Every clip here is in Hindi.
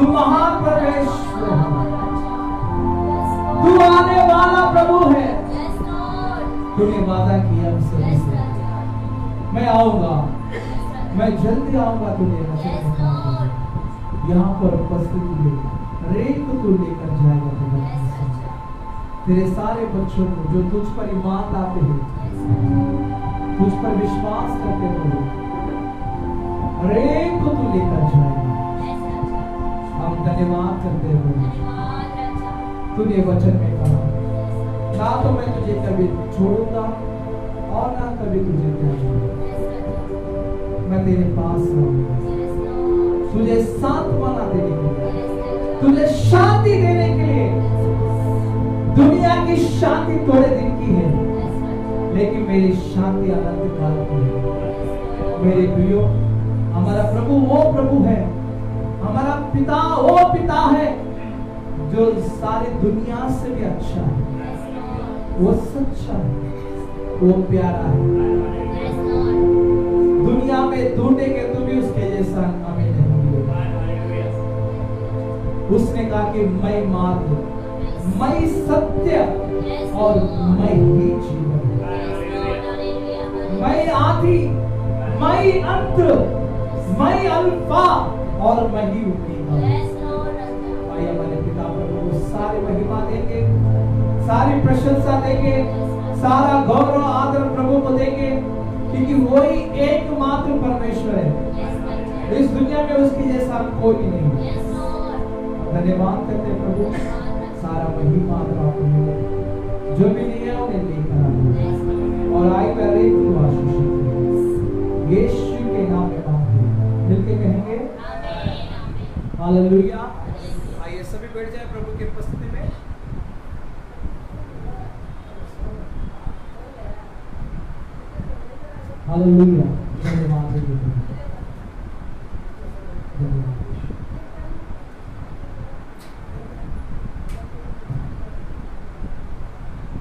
तू महान परमेश्वर है, तू आने वाला प्रभु है। तूने वादा किया हमसे, मैं आऊंगा, मैं जल्दी आऊंगा। तू लेना यहाँ पर उपस्थित हुए हरेक को तू लेकर जाएगा। तेरे सारे बच्चों को जो तुझ पर ईमान लाते हैं, तुझ पर विश्वास करते हो, हरेक को तू लेकर जाएगा। हम धन्यवाद करते हो। तूने वचन में कहा, ना तो मैं तुझे कभी छोड़ूंगा और ना कभी तुझे त्यागूंगा। मैं तेरे पास रहूंगा, तुझे सांत्वना देने के लिए, तुझे शांति देने के लिए। दुनिया की शांति थोड़े दिन की है, लेकिन मेरी शांति अनंत काल की है। मेरे प्रियो, हमारा प्रभु वो प्रभु है, हमारा पिता वो पिता है जो सारी दुनिया से भी अच्छा है। वो सच्चा है, वो प्यारा है। दुनिया में ढूंढेंगे तो भी उसके जैसा हमें नहीं मिलेगा। उसने कहा कि मैं मार्ग, मैं सत्य और मैं ही जीवन, मैं आदि, मैं अंत, मैं अल्फा और मैं ही ओमेगा। भाई हमारे पिता प्रभु सारी महिमा देंगे, सारी प्रशंसा देंगे, सारा गौरव आदर प्रभु को देंगे, क्योंकि वही एकमात्र परमेश्वर है। इस दुनिया में उसकी जैसा कोई नहीं। धन्यवाद करते प्रभु, सारा महिमा आपको मिले, जो भी लिया उन्हें लेकर आए और आई कर एक आशीष यीशु के नाम में मांगते, मिलके कहेंगे हालेलुया। आइए सभी बैठ जाए प्रभु की उपस्थिति में। हालेलुया। धन्यवाद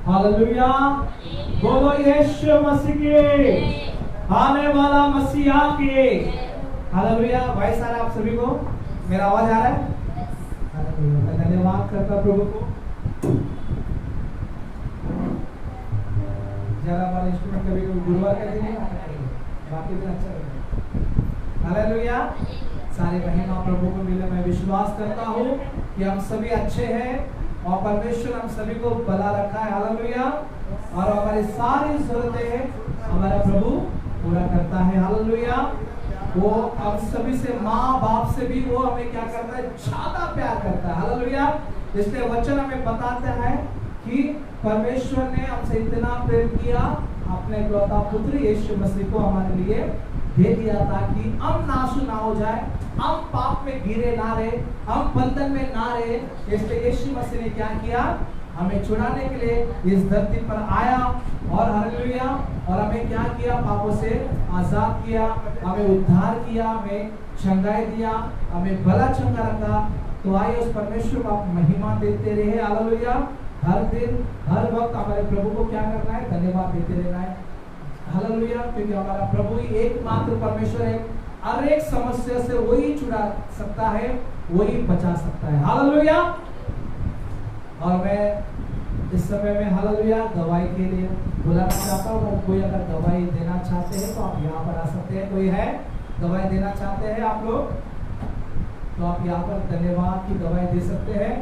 हालेलुया। बोलो यीशु मसीह के, आने वाला मसीहा के। हालेलुया। भाई साहब आप सभी को मेरा आवाज आ रहा है? मैं धन्यवाद करता प्रभु को। जरा हमारा इंस्ट्रूमेंट कभी गुरुवार का दिन बाकी दिन अच्छा लगेगा। हालेलुया। सारे महिमा प्रभु को मिले। मैं विश्वास करता हूँ कि हम सभी अच्छे हैं और परमेश्वर हम सभी को भला रखा है। हालेलुया। और हमारी सारी जरूरतें हमारा प्रभु पूरा करता है। हालेलुया। वो हम सभी से, माँ बाप से भी वो हमें क्या करता है? ज्यादा प्यार करता है। हालेलुया। इसलिए वचन हमें बताता है कि परमेश्वर ने हमसे इतना प्रेम किया, अपने इकलौता पुत्र यीशु मसीह को हमारे लिए दे दिया ताकि हम नाश ना हो जाए, हम पाप में गिरे ना रहे, हम बंधन में ना रहे। इसलिए यीशु मसीह ने क्या किया? हमें छुड़ाने के लिए इस धरती पर आया और हालेलुया, और हमें क्या किया? पापों से आजाद किया, हमें उद्धार किया, हमें चंगाई दिया, हमें भला चंगा रखा। तो आइए उस परमेश्वर को आप महिमा देते रहे। हालेलुया। हर दिन हर वक्त हमारे प्रभु को क्या करना है? धन्यवाद देते रहना है। हालेलुया। क्योंकि हमारा प्रभु ही एकमात्र परमेश्वर है। हर एक समस्या से वही छुड़ा सकता है, वही बचा सकता है। हालेलुया। और मैं इस समय में हालेलुया दवाई के लिए बुलाना चाहता हूँ। और कोई अगर दवाई देना चाहते हैं तो आप यहाँ पर आ सकते हैं। कोई है दवाई देना चाहते हैं आप लोग, तो आप यहाँ पर धन्यवाद की दवाई दे सकते हैं।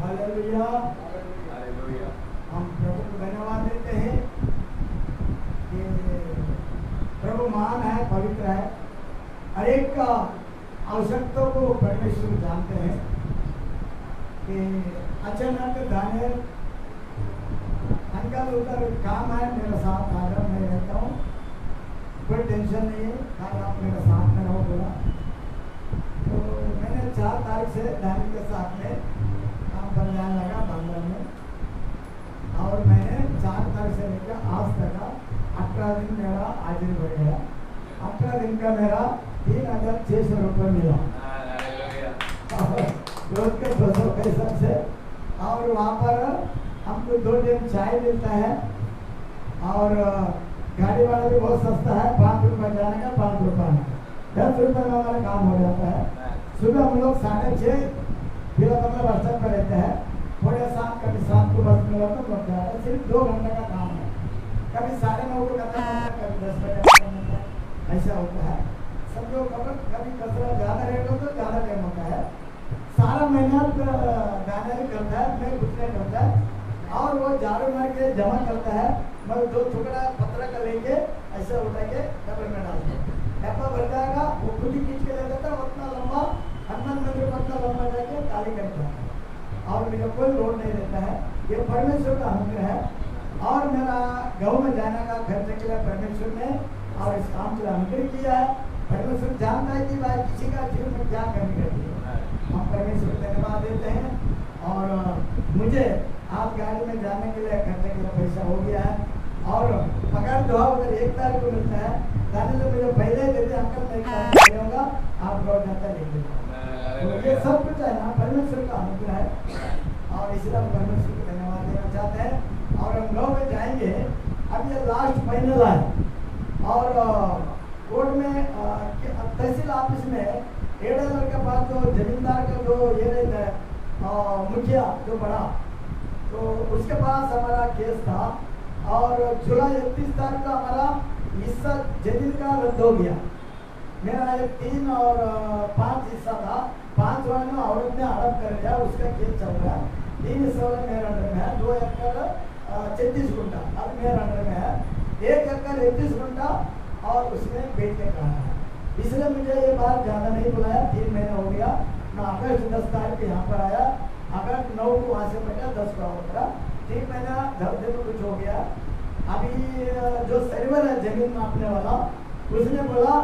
हालेलुया। हम प्रभु को धन्यवाद देते हैं कि प्रभु महान है, पवित्र है, हर एक का आवश्यकता को परमेश्वर जानते हैं। कि अचानक दानियल अंकल उधर काम है, मेरे साथ आगर में रहता हूँ, कोई टेंशन नहीं है, कल आप मेरे साथ में रहो बोला। तो मैंने 4 तारीख से दानियल के साथ में काम पर जाने लगा बांग्ला में, और मैंने 4 तारीख से लेकर आज तक 18 दिन मेरा हाजिरी बढ़ गया। 18 दिन का मेरा 3,600 रुपये मिला रोज के 200 पैसा से। और वहाँ पर हमको 2 टाइम चाय मिलता है और गाड़ी वाला भी बहुत सस्ता है, 5 रुपये जाने का 5 रुपये आने का, 10 रुपये में हमारा काम हो जाता है। सुबह हम लोग 6:30 फिर अपना बस स्टैंड पर रहते हैं, थोड़े शाम कभी 7 को बस मिला तो लौट जाता है। सिर्फ 2 घंटे का काम है, कभी 9:30 को करना होता है, कभी 10 बजे करना होता है, ऐसा होता है। सब लोग कभी कसरत ज़्यादा रेट हो तो ज़्यादा टाइम होता है। सारा मेहनत गाना भी करता है, मैं कुछ नहीं करता है, और वो झाड़ू मार के जमा करता है। मैं 2 टुकड़ा पत्थर का लेके ऐसा उठा के डब्बे में डालता हूँ, डब्बा भर जाएगा, वो खुद ही खींच के ले जाता है। उतना लंबा हनुमान मंदिर को उतना लंबा जाके काली करता है, और मुझे कोई लोड नहीं देता है। ये परमेश्वर का अनुग्रह है, और मेरा गाँव में जाने का खर्चे के लिए परमेश्वर ने और इस काम के लिए अनुग्रह किया है। परमेश्वर जानता है कि भाई किसी का जीवन में क्या कमी रहती है, हम परमेश्वर को धन्यवाद देते हैं। और मुझे आप गाड़ी में जाने के लिए खर्चे के लिए पैसा हो गया है, और पगार जो है अगर 1 तारीख को मिलता है, जाने से मुझे पहले ही देते अंकल मैं 1 तारीख को दूंगा, आप लौट जाता लेंगे। तो ये सब कुछ है ना परमेश्वर का अनुग्रह है, और इसलिए हम परमेश्वर को धन्यवाद देना चाहते हैं। और हम गाँव में जाएंगे, अब ये लास्ट फाइनल है, और कोर्ट में तहसील ऑफिस में एडलर के पास जो जमींदार का जो ये रहता है मुखिया जो बड़ा, तो उसके पास हमारा केस था, और जुलाई 31 तारीख का हमारा हिस्सा जमीन का रद्द हो गया। मेरा 3 और 5 हिस्सा था, 5 वाले में औरत ने हड़प कर दिया, उसका केस चल रहा है। 3 हिस्सा वाले मेरे अंडर में है, 2 एकड़ 33 गुंठा अब मेरे अंडर में है, 1 एकड़ 33 गुंठा और उसमें बेच के कहा है। इसलिए मुझे ये बात ज़्यादा नहीं बुलाया, 3 महीना हो गया। मैं अगस्त 10 तारीख यहाँ पर आया, अगस्त 9 को वहाँ से बैठा, 10 को उतरा, 3 महीना धरते में कुछ हो गया। अभी जो सर्वर है जमीन मापने वाला, उसने बोला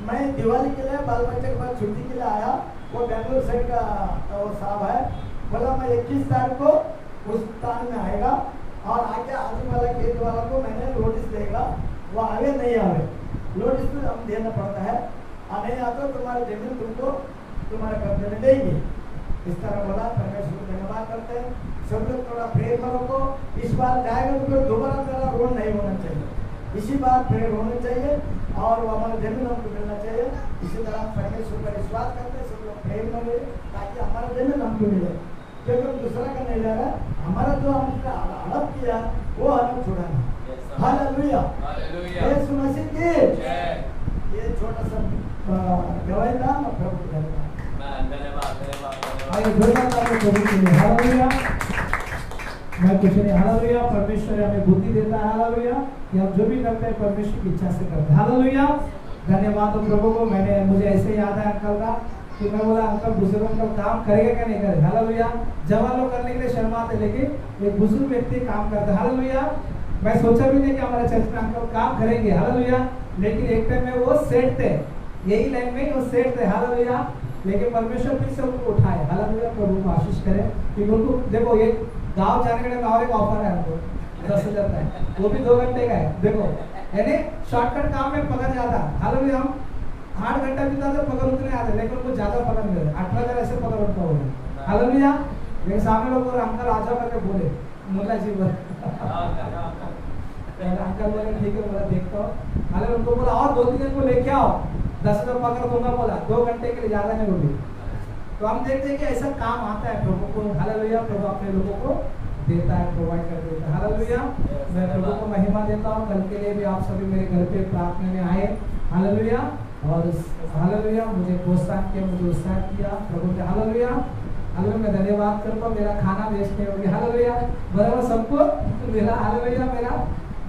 मैं दिवाली के लिए बाल बच्चे के बाद छुट्टी के लिए आया, वो बेंगलोर साइड का वो साहब है, बोला मैं 21 तारीख को उस स्थान में आएगा, और आके आजू वाला खेत वाला को मैंने नोटिस देगा, वो आगे नहीं आवे, नोटिस तो हम देना पड़ता है, और नहीं आता तुम्हारी जमीन तुमको तुम्हारे कब्जे में देंगे। इस तरह बोला। परमेश्वर को धन्यवाद करते हैं। सब लोग थोड़ा प्रेयर में रखो, इस बार जाएगा तो फिर दोबारा मेरा रोड नहीं होना चाहिए, इसी बार प्रेयर होना चाहिए, और वो हमारा जमीन हमको मिलना चाहिए। इसी तरह परमेश्वर पर विश्वास करते हैं, सब लोग प्रेयर में मिले ताकि हमारा जमीन हमको मिले, क्योंकि हम दूसरा का नहीं ले रहा, हमारा जो हमने हड़प किया वो हमें छुड़ाना। हालेलुया, यीशु मसीह की जय। ये छोटा सा गवाही था, मैं प्रभु को धन्यवाद। आइए धन्यवाद प्रभु के लिए। हालेलुया। मैं कुछ नहीं, हालेलुया। परमेश्वर हमें बुद्धि देता है, हालेलुया, कि हम जो भी करते हैं परमेश्वर की इच्छा से करते हैं, हालेलुया। धन्यवाद हो प्रभु को। मुझे ऐसे याद है अंकल का कि मैं बोला अंकल दूसरों का काम करेगा क्या नहीं करेगा, हालेलुया। जवान लोग करने के लिए शर्माते, लेकिन एक बुजुर्ग व्यक्ति काम करता है, हालेलुया। मैं सोचा भी नहीं कि हमारे चर्च में अंकल काम करेंगे, हालेलुया, लेकिन एक टाइम में वो सेट थे, यही लाइन में वो सेट थे, हालेलुया। लेकिन परमेश्वर फिर से उनको उठाए, हालेलुया। प्रभु को आशीष करे कि उनको देखो ये गाँव जाने के लिए और एक ऑफर है हमको 10,000 का है, वो भी 2 घंटे का है। देखो यानी शॉर्टकट काम में पकड़ जाता, हालेलुया। हम 8 घंटा बीता तो पकड़ उतने आते, लेकिन उनको ज्यादा पकड़ मिले, 18,000 ऐसे पकड़ उठता होगा, हालेलुया। लेकिन सामने लोग अंकल आजा करके बोले मुल्ला जी बोले अंकल बोले ठीक है, बोला देखता हूँ, हालेलुया। उनको बोला और 2-3 दिन को लेके आओ, 10,000 पकड़ दूंगा, बोला 2 घंटे के लिए ज्यादा नहीं होगी। तो हम देखते हैं कि ऐसा काम आता है प्रभु को, हालेलुया। प्रभु अपने लोगों को देता है, प्रोवाइड कर देता है, हालेलुया। मैं प्रभु को महिमा देता हूँ। कल के लिए भी आप सभी मेरे घर पे प्रार्थना में आए, हालेलुया, और हालेलुया मुझे प्रोत्साहन किया, मुझे उत्साह किया प्रभु के, हालेलुया। हालेलुया मैं धन्यवाद करता हूँ, मेरा खाना वेस्ट नहीं हो गया, हालेलुया। बराबर सबको मिला, हालेलुया। मेरा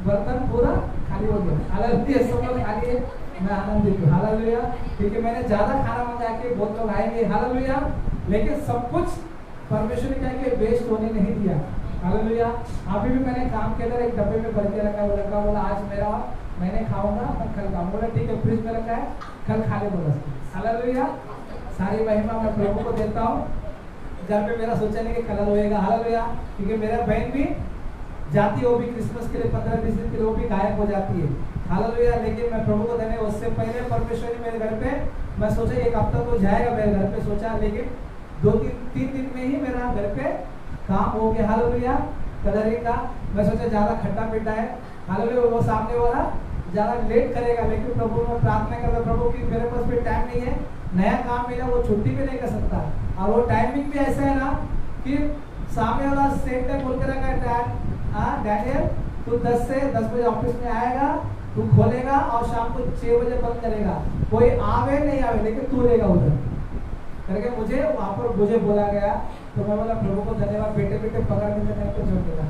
बर्तन पूरा खाली हो गया, हालेलुया। सब लोग खाली है, मैं आनंदित हूँ, हालेलुया। क्योंकि मैंने ज्यादा खाना मंगा के बहुत लोग आएंगे, हालेलुया, लेकिन सब कुछ परमेश्वर ने क्या कि वेस्ट होने नहीं दिया, हालेलुया। अभी भी मैंने काम के अंदर एक डब्बे में भर के रखा, वो लड़का बोला आज मेरा मैंने खाऊंगा, मैं कल खाऊंगा, बोला ठीक है फ्रिज में रखा है, कल खा ले, बोला, हालेलुया। सारी महिमा मैं प्रभु को देता हूँ। घर पे मेरा सोचा नहीं कि कलर होएगा, हालेलुया, क्योंकि मेरा बहन भी जाती है, वो भी क्रिसमस के लिए 15-20 दिन के लिए वो भी गायब हो जाती है, हालेलुया। लेकिन मैं प्रभु को धन्यवाद, उससे पहले परमेश्वर ने मेरे घर पे, मैं सोचा 1 हफ्ता तो जाएगा मेरे घर पे, सोचा, लेकिन 2-3 दिन में ही मेरा घर पे काम हो गया, हालेलुया, कलरिंग का। मैं सोचा ज्यादा खट्टा मीठा है, हालेलुया। वो सामने वाला ज़्यादा लेट करेगा, लेकिन प्रभु में प्रार्थना करता, प्रभु की मेरे पास भी टाइम नहीं है, नया काम मिला, वो छुट्टी भी नहीं कर सकता। और वो टाइमिंग भी ऐसा है ना कि सामने वाला सेम टाइम बोल के रखा है, डैनियल तू 10 बजे ऑफिस में आएगा, तू खोलेगा और शाम को 6 बजे बंद करेगा, कोई आवे नहीं आवे, लेकिन तू रहेगा उधर करके मुझे वहाँ पर मुझे बोला गया। तो मैं बोला प्रभु को धन्यवाद, बेटे बेटे पकड़ के मैं तो छोड़ देगा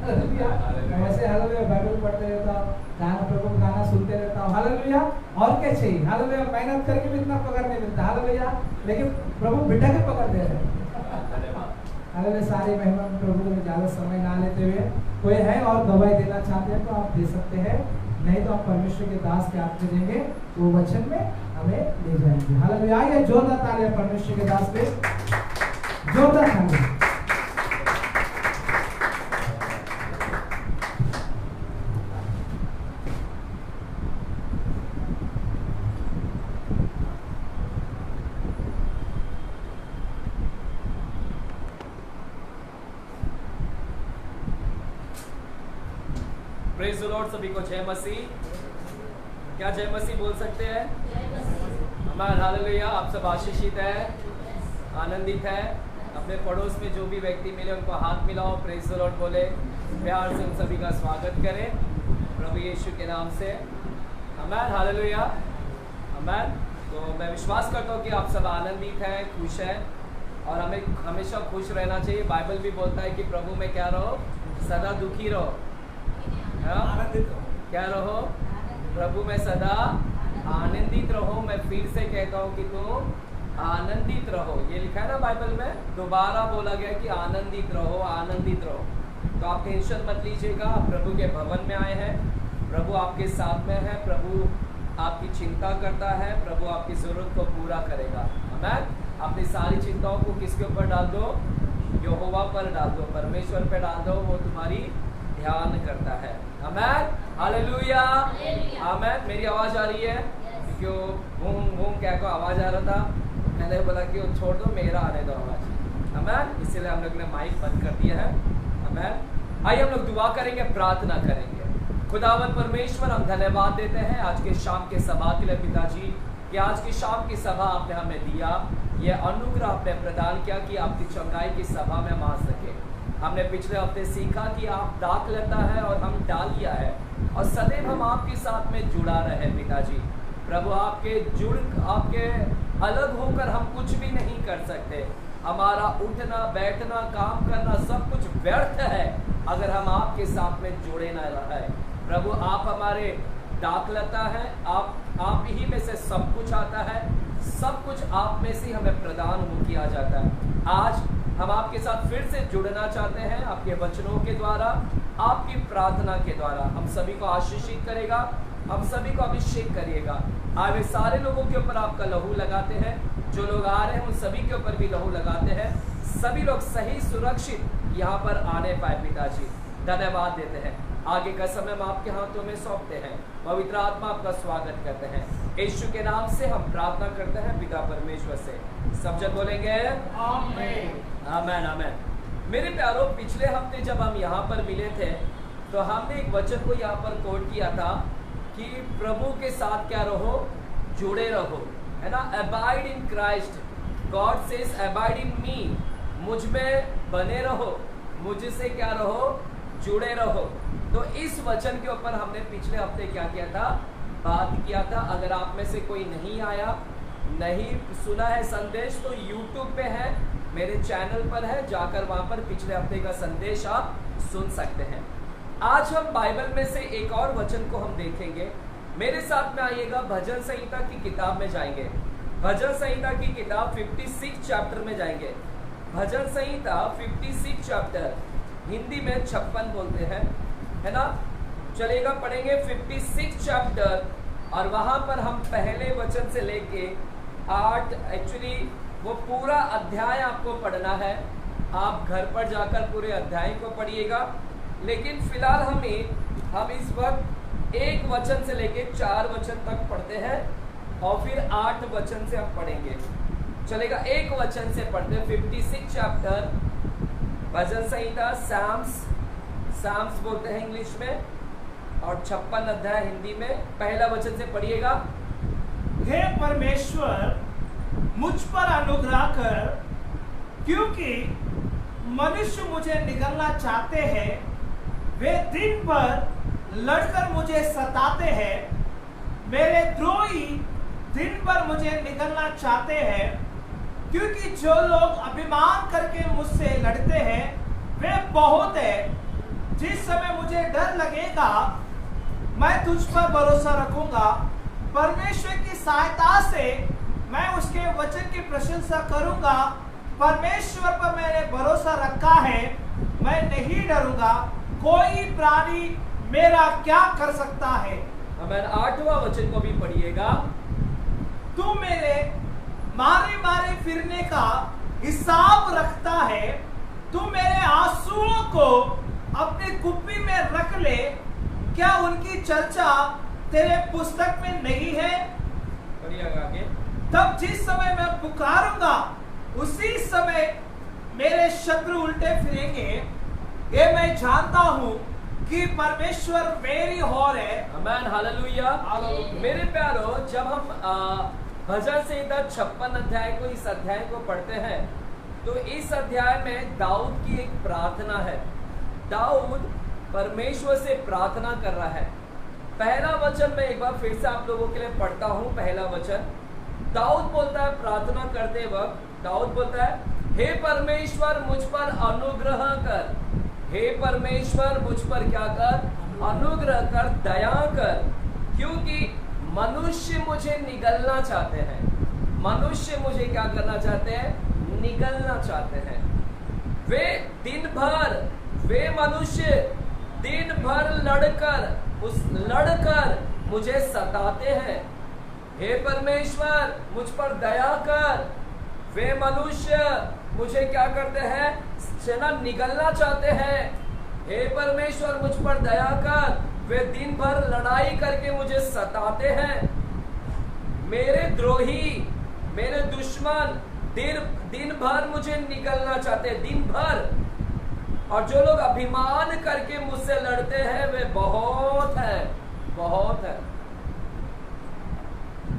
वैसे। हालेलुया, बाइबल पढ़ते रहता हूँ, गाना प्रभु का गाना सुनते रहता हूँ। हालेलुया, और क्या चाहिए? हालेलुया, मेहनत करके भी इतना पकड़ नहीं मिलता। हालेलुया, लेकिन प्रभु बेटा के पकड़ दे रहे हैं। हालेलुया, सारी महिमा प्रभु को ज़्यादा समय ना लेते हुए, कोई है और दवाई देना चाहते हैं तो आप दे सकते हैं, नहीं तो हम परमेश्वर के दास के हाथ में देंगे, वो वचन में हमें ले जाएंगे। हालेलुया, आइए जोरदार तालियां परमेश्वर के दास पे, जोरदार तालियां। Praise the Lord. सभी को जय मसीह। क्या जय मसीह बोल सकते हैं? हमारा हालेलुया। आप सब आशीषित है, आनंदित है। अपने पड़ोस में जो भी व्यक्ति मिले उनको हाथ मिलाओ, प्रेज़ द लॉर्ड बोले, प्यार से उन सभी का स्वागत करें प्रभु यीशु के नाम से। आमीन, हालेलुया, आमीन। तो मैं विश्वास करता हूँ कि आप सब आनंदित हैं, खुश हैं, और हमें हमेशा खुश रहना चाहिए। बाइबल भी बोलता है कि प्रभु में क्या रहो, सदा दुखी रहो, क्या रहो, प्रभु में सदा आनंदित रहो। मैं फिर से कहता हूँ कि तुम आनंदित रहो। ये लिखा है ना बाइबल में, दोबारा बोला गया कि आनंदित रहो, आनंदित रहो। तो आप टेंशन मत लीजिएगा, आप प्रभु के भवन में आए हैं, प्रभु आपके साथ में है, प्रभु आपकी चिंता करता है, प्रभु आपकी जरूरत को पूरा करेगा। आमीन। अपनी सारी चिंताओं को किसके ऊपर डाल दो? यहोवा पर डाल दो, परमेश्वर पर डाल दो, वो तुम्हारी ध्यान करता है। आमीन, हालेलुया, आमीन। मेरी आवाज आ रही है? क्यों घूम घूम क्या को आवाज आ रहा था, मैंने बोला कि छोड़ दो, मेरा आने दो आवाज। आमीन, इसलिए हम लोग ने माइक बंद कर दिया है। आमीन। आइए हम लोग दुआ करेंगे, प्रार्थना करेंगे। खुदावन परमेश्वर, हम धन्यवाद देते हैं आज के शाम के सभा के लिए पिताजी, कि आज की शाम की सभा आपने हमें दिया, ये अनुग्रह आपने प्रदान किया कि आपकी चंगाई की सभा में हम आ सके। हमने पिछले हफ्ते सीखा कि आप दाखलता है और हम डालिया है, और सदैव हम आपके साथ में जुड़ा रहे पिताजी। प्रभु आपके अलग होकर हम कुछ भी नहीं कर सकते। हमारा उठना बैठना काम करना सब कुछ व्यर्थ है अगर हम आपके साथ में जुड़े न रहे। प्रभु आप हमारे दाखलता है, आप ही में से सब कुछ आता है, सब कुछ आप में से हमें प्रदान हो किया जाता है। आज हम आपके साथ फिर से जुड़ना चाहते हैं, आपके वचनों के द्वारा, आपकी प्रार्थना के द्वारा। हम सभी को आशीषित करेगा, हम सभी को अभिषेक करिएगा। आए सारे लोगों के ऊपर आपका लहू लगाते हैं, जो लोग आ रहे हैं उन सभी के ऊपर भी लहू लगाते हैं, सभी लोग सही सुरक्षित यहाँ पर आने पाए पिताजी। धन्यवाद देते हैं। आगे का समय हम आपके हाथों में सौंपते हैं। पवित्र आत्मा आपका स्वागत करते हैं। यीशु के नाम से हम प्रार्थना करते हैं पिता परमेश्वर से। सब जन बोलेंगे आमीन, आमीन, आमीन। मेरे प्यारों, पिछले हफ्ते जब हम यहाँ पर मिले थे तो हमने एक वचन को यहाँ पर कोट किया था कि प्रभु के साथ क्या रहो, जुड़े रहो, है ना। Abide in Christ, God says abide in me, मुझ में बने रहो, मुझसे क्या रहो, जुड़े रहो। तो इस वचन के ऊपर हमने पिछले हफ्ते क्या किया था, बात किया था। अगर आप में से कोई नहीं आया, नहीं सुना है संदेश, तो YouTube पे है, मेरे चैनल पर है, जाकर वहां पर पिछले हफ्ते का संदेश आप सुन सकते हैं। आज हम बाइबल में से एक और वचन को हम देखेंगे। मेरे साथ में आइएगा, भजन संहिता की किताब में जाएंगे। भजन संहिता की किताब 56 चैप्टर में जाएंगे। भजन संहिता 56 चैप्टर, हिंदी में 56 बोलते हैं, है ना। चलेगा, पढ़ेंगे 56 चैप्टर, और वहां पर हम पहले वचन से लेके 8, एक्चुअली वो पूरा अध्याय आपको पढ़ना है। आप घर पर जाकर पूरे अध्याय को पढ़िएगा, लेकिन फिलहाल हम इस वक्त एक वचन से लेके 4 वचन तक पढ़ते हैं, और फिर 8 वचन से हम पढ़ेंगे। चलेगा, एक वचन से पढ़ते हैं। 56 चैप्टर भजन संहिता, साम्स बोलते हैं इंग्लिश में, और 56 अध्याय हिंदी में पहला वचन से पढ़िएगा। हे परमेश्वर मुझ पर अनुग्रह कर, क्योंकि मनुष्य मुझे निगलना चाहते हैं। वे दिन भर लड़कर मुझे सताते हैं। मेरे द्रोही दिन भर मुझे निगलना चाहते हैं, क्योंकि जो लोग अभिमान करके मुझसे लड़ते हैं वे बहुत है। जिस समय मुझे डर लगेगा मैं तुझ पर भरोसा रखूंगा। परमेश्वर की सहायता से मैं उसके वचन की प्रशंसा करूंगा। परमेश्वर पर मैंने भरोसा रखा है, मैं नहीं डरूंगा। कोई प्राणी मेरा क्या कर सकता है। आमीन। 8वां वचन को भी पढ़िएगा। तू मेरे मारे मारे फिरने का हिसाब रखता है। तू मेरे आंसुओं को अपनी कुप्पी में रख ले। क्या उनकी चर्चा तेरे पुस्तक में नहीं है? पढ़िएगा आगे। तब जिस समय मैं पुकारूंगा उसी समय मेरे शत्रु उल्टे फिरेंगे। ये मैं जानता हूँ कि परमेश्वर मेरी ओर है। आमीन, हालेलुया। मेरे प्यारो, जब हम भजन संहिता 56 अध्याय को, इस अध्याय को पढ़ते हैं तो इस अध्याय में दाऊद की एक प्रार्थना है। दाऊद परमेश्वर से प्रार्थना कर रहा है। पहला वचन मैं एक बार फिर से आप लोगों के लिए पढ़ता हूं। पहला वचन दाऊद बोलता है, प्रार्थना करते वक्त दाऊद बोलता है, हे परमेश्वर मुझ पर अनुग्रह कर। हे परमेश्वर मुझ पर क्या कर? अनुग्रह कर, दया कर, क्योंकि मनुष्य मुझे निगलना चाहते हैं। मनुष्य मुझे क्या करना चाहते हैं? निगलना चाहते हैं। वे मनुष्य दिन भर लड़कर मुझे सताते हैं। हे परमेश्वर मुझ पर दया कर। वे मनुष्य मुझे क्या करते हैं? निगलना चाहते हैं। हे परमेश्वर मुझ पर दया कर। वे दिन भर लड़ाई करके मुझे सताते हैं। मेरे द्रोही, मेरे दुश्मन दिन भर मुझे निगलना चाहते हैं, दिन भर। और जो लोग अभिमान करके मुझसे लड़ते हैं वे बहुत है, बहुत है।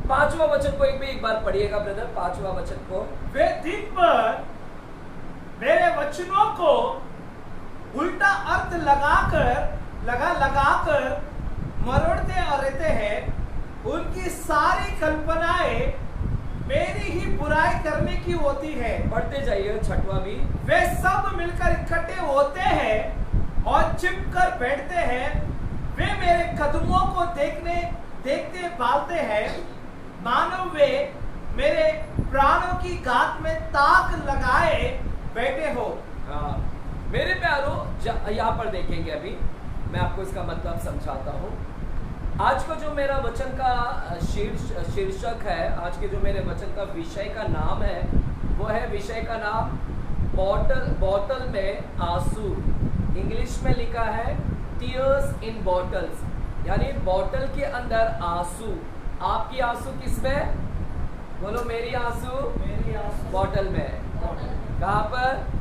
5वां वचन को एक बार पढ़िएगा ब्रदर। 5वां वचन को, वे दिन भर मेरे वचनों को उल्टा अर्थ लगाकर मरोड़ते रहते हैं। उनकी सारी कल्पनाएं मेरी ही बुराई करने की होती है। पढ़ते जाइए 6वां भी। वे सब मिलकर इकट्ठे होते हैं और चिपकर बैठते हैं। वे मेरे कदमों को देखते पालते हैं, मानो वे मेरे प्राणों की गांठ में ताक लगाए बैठे हो। मेरे प्यारो, यहाँ पर देखेंगे, अभी मैं आपको इसका मतलब समझाता हूँ। आज का जो मेरा वचन का शीर्षक है, आज के जो मेरे वचन का विषय का नाम है, वो है, विषय का नाम बोतल में आंसू। इंग्लिश में लिखा है टीयर्स इन बॉटल्स, यानी बोतल के अंदर आंसू। आपकी आंसू किसमें? बोलो, मेरी आंसू बोतल में। कहाँ पर?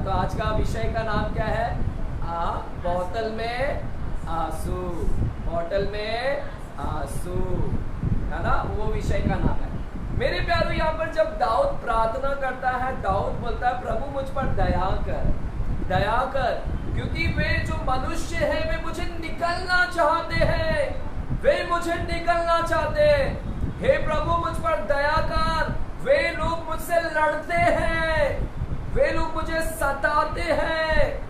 तो आज का विषय का नाम क्या है? बोतल में आंसू। बोतल में आंसू, है ना, वो विषय का नाम है। मेरे प्यारो, यहाँ पर जब दाऊद प्रार्थना करता है, दाऊद बोलता है, प्रभु मुझ पर दया कर, दया कर, क्योंकि वे जो मनुष्य है वे मुझे निगलना चाहते हैं। वे मुझे निगलना चाहते हैं। हे प्रभु मुझ पर दया कर। वे लोग मुझसे लड़ते हैं, वे लोग मुझे सताते हैं,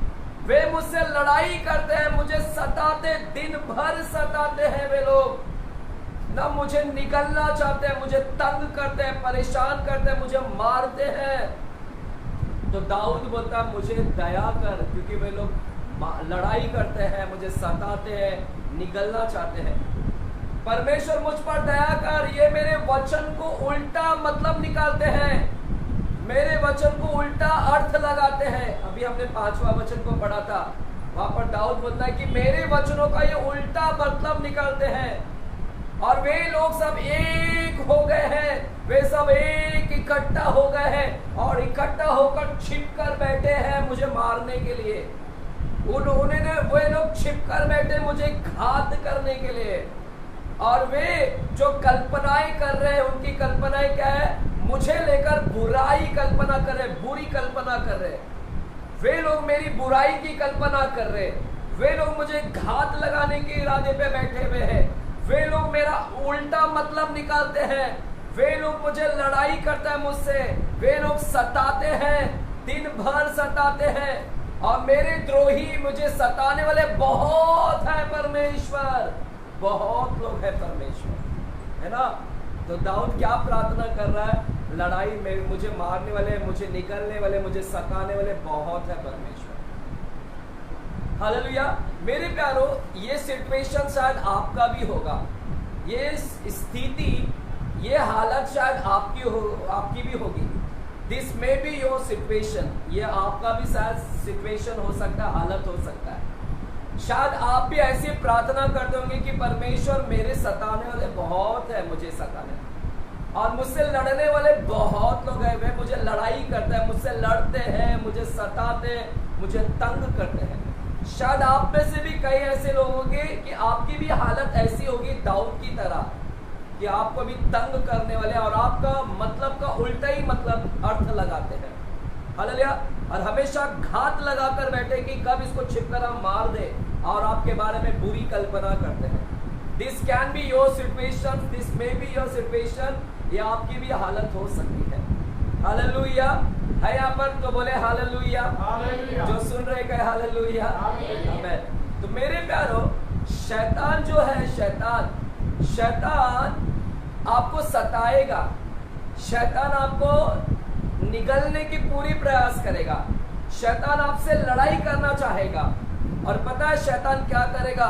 वे मुझसे लड़ाई करते हैं, मुझे सताते, दिन भर सताते हैं। वे लोग ना मुझे निगलना चाहते हैं, मुझे तंग करते हैं, परेशान करते हैं, मुझे मारते हैं। तो दाऊद बोलता है, मुझे दया कर, क्योंकि वे लोग लड़ाई करते हैं, मुझे सताते हैं, निगलना चाहते हैं। परमेश्वर मुझ पर दया कर। ये मेरे वचन को उल्टा मतलब निकालते हैं, मेरे वचन को उल्टा अर्थ लगाते हैं। अभी हमने 5वां वचन को पढ़ा था, वहां पर दाऊद बोलता है कि मेरे वचनों का ये उल्टा मतलब निकालते हैं। और वे लोग सब एक हो गए हैं, वे सब एक इकट्ठा हो गए हैं और इकट्ठा होकर छिप कर बैठे हैं मुझे मारने के लिए। उन्होंने वे लोग छिप कर बैठे मुझे घात करने के लिए, और वे जो कल्पनाएं कर रहे हैं, उनकी कल्पनाएं क्या है? मुझे लेकर बुराई कल्पना कर रहे, बुरी कल्पना कर रहे। वे लोग मेरी बुराई की कल्पना कर रहे, वे लोग मुझे घात लगाने के इरादे पे बैठे हुए हैं, वे लोग मेरा उल्टा मतलब निकालते हैं, वे लोग मुझे लड़ाई करते हैं मुझसे, वे लोग सताते हैं, दिन भर सताते हैं, और मेरे द्रोही मुझे सताने वाले बहुत है परमेश्वर, बहुत लोग हैं परमेश्वर, है ना। तो दाऊद क्या प्रार्थना कर रहा है? लड़ाई में मुझे मारने वाले, मुझे निकलने वाले, मुझे सताने वाले बहुत है परमेश्वर। हालेलुया। मेरे प्यारो, ये सिचुएशन शायद आपका भी होगा, ये स्थिति, ये हालत शायद आपकी भी होगी। This may be your situation, ये आपका भी शायद सिचुएशन हो सकता है, हालत हो सकता है। शायद आप भी ऐसी प्रार्थना करते होंगे कि परमेश्वर मेरे सताने वाले बहुत है, मुझे सताने और मुझसे लड़ने वाले बहुत लोग हैं, वे मुझे लड़ाई करते हैं, मुझसे लड़ते हैं, मुझे सताते हैं, मुझे तंग करते हैं। शायद आप में से भी कई ऐसे लोग होंगे कि आपकी भी हालत ऐसी होगी दाऊद की तरह, कि आपको भी तंग करने वाले और आपका मतलब का उल्टा ही मतलब अर्थ लगाते हैं। हालेलुया। और हमेशा घात लगाकर बैठे कि कब इसको छिपकर हम मार दे, और आपके बारे में बुरी कल्पना करते हैं। This can be your situation, this may be your situation, ये आपकी भी हालत हो सकती है। हालेलुया है यहाँ पर, तो बोले हालेलुया। जो सुन रहे कहे हालेलुया। आमीन। तो मेरे प्यारो, शैतान जो है, शैतान आपको सताएगा, शैतान आपको निगलने की पूरी प्रयास करेगा, शैतान आपसे लड़ाई करना चाहेगा। और पता है शैतान क्या करेगा?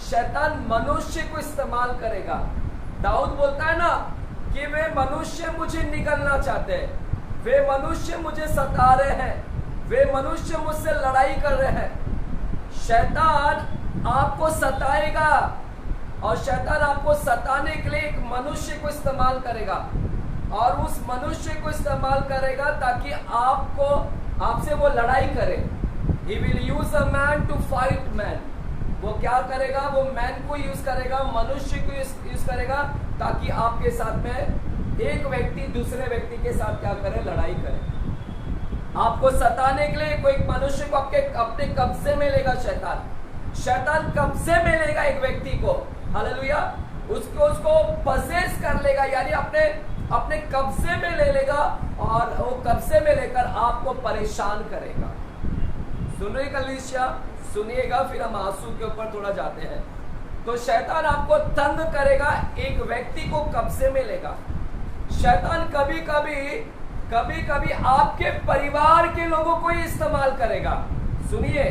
शैतान मनुष्य को इस्तेमाल करेगा। दाऊद बोलता है ना कि वे मनुष्य मुझे निगलना चाहते हैं, वे मनुष्य मुझे सता रहे हैं, वे मनुष्य मुझसे लड़ाई कर रहे हैं। शैतान आपको सताएगा, और शैतान आपको सताने के लिए एक मनुष्य को इस्तेमाल करेगा, और उस मनुष्य को इस्तेमाल करेगा ताकि आपसे वो लड़ाई करे। He will use a man to fight man। वो क्या करेगा? वो मैन को यूज करेगा, मनुष्य को यूज करेगा, ताकि आपके साथ में एक व्यक्ति दूसरे व्यक्ति के साथ क्या करे? लड़ाई करे। आपको सताने के लिए कोई मनुष्य को अपने कब्जे में लेगा। शैतान कब्जे में लेगा एक व्यक्ति को, हालेलुया, उसको पजेस कर लेगा, यानी अपने कब्जे में ले लेगा, और वो कब्जे में लेकर आपको परेशान करेगा। सुन रहे कलीसिया? सुनिएगा, फिर हम आंसू के ऊपर थोड़ा जाते हैं। तो शैतान आपको तंग करेगा, एक व्यक्ति को कब्जे में लेगा। शैतान कभी कभी आपके परिवार के लोगों को ही इस्तेमाल करेगा। सुनिए,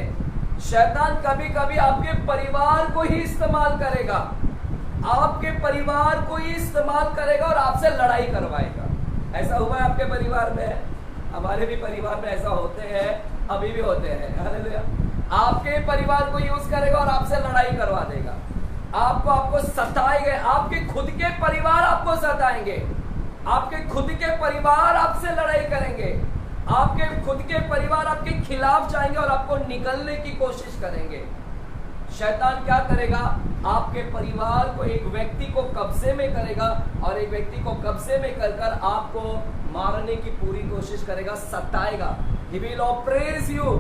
शैतान कभी कभी आपके परिवार को ही इस्तेमाल करेगा, आपके परिवार को ही इस्तेमाल करेगा और आपसे लड़ाई करवाएगा। ऐसा हुआ है आपके परिवार में? हमारे भी परिवार में ऐसा होते हैं, अभी भी होते हैं। हालेलुया। आपके परिवार को यूज करेगा और आपसे लड़ाई करवा देगा, आपको सताएंगे, आपके खुद के परिवार आपको सताएंगे, आपके खुद के परिवार आपसे लड़ाई करेंगे, आपके खुद के परिवार आपके खिलाफ जाएंगे और आपको निगलने की कोशिश करेंगे। शैतान क्या करेगा? आपके परिवार को, एक व्यक्ति को कब्जे में करेगा, और एक व्यक्ति को कब्जे में कर आपको मारने की पूरी कोशिश करेगा, सताएगा। He will oppress you,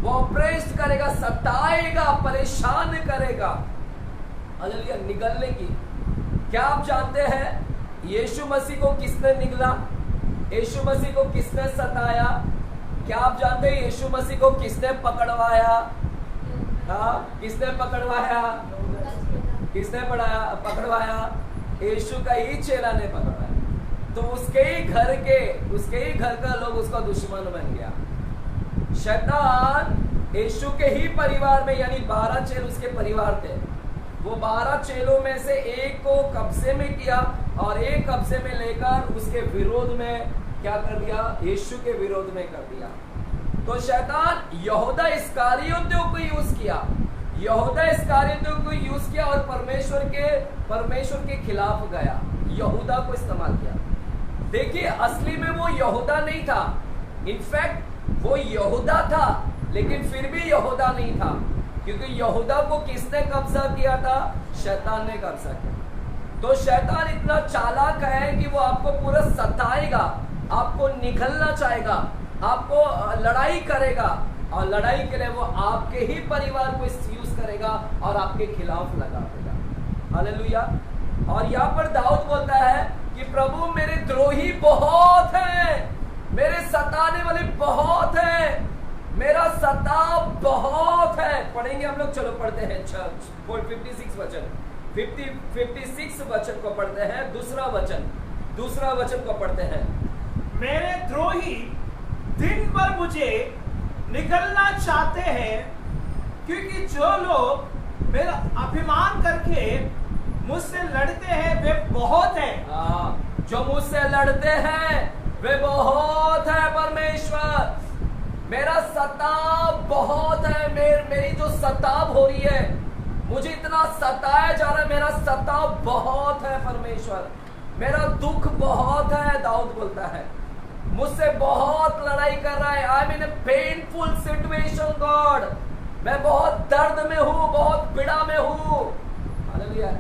वो ऑपरेट करेगा, सताएगा, परेशान करेगा। हालेलुया। निगलने की, क्या आप जानते हैं यीशु मसीह को किसने निगला? यीशु मसीह को किसने सताया? क्या आप जानते हैं यीशु मसीह को किसने पकड़वाया? हाँ, किसने पकड़वाया? किसने पकड़वाया? यीशु का ही चेला ने पकड़वाया। तो उसके ही घर का लोग उसका दुश्मन बन गया। शैतान यीशु के ही परिवार में, यानी 12 चेल उसके परिवार थे, वो 12 चेलों में से एक को कब्जे में किया, और एक कब्जे में लेकर उसके विरोध में क्या कर दिया? यीशु के विरोध में कर दिया। तो शैतान यहूदा इस्करियोती को यूज किया, यहूदा इस्करियोती को यूज किया, और परमेश्वर के खिलाफ गया, यहूदा को इस्तेमाल किया। देखिए, असली में वो यहूदा नहीं था, इनफैक्ट वो यहूदा था, लेकिन फिर भी यहूदा नहीं था, क्योंकि यहूदा को किसने कब्जा किया था? शैतान ने कब्जा किया। तो शैतान इतना चालाक है कि वो आपको पूरा सताएगा, आपको निगलना चाहेगा, आपको लड़ाई करेगा, और लड़ाई के लिए वो आपके ही परिवार को यूज करेगा और आपके खिलाफ लगा देगा। हालेलुया। और यहाँ पर दाऊद बोलता है कि प्रभु मेरे द्रोही बहुत हैं, मेरे सताने वाले बहुत हैं, मेरा सताव बहुत है। पढ़ेंगे हम लोग, चलो पढ़ते हैं 56 वचन, 56 वचन को पढ़ते हैं। दूसरा वचन को पढ़ते हैं। मेरे द्रोही दिन भर मुझे निगलना चाहते हैं, क्योंकि जो लोग मेरा अभिमान करके मुझसे लड़ते हैं वे बहुत हैं। जो मुझसे लड़ते हैं वे बहुत है परमेश्वर। मेरा सताव बहुत है, मेरी जो सताव हो रही है, मुझे इतना सताया जा रहा है, मेरा सताव बहुत है परमेश्वर, मेरा दुख बहुत है। दाऊद बोलता है मुझसे बहुत लड़ाई कर रहा है। I am in A painful situation God, मैं बहुत दर्द में हूं, बहुत पीड़ा में हूं। हालेलुया।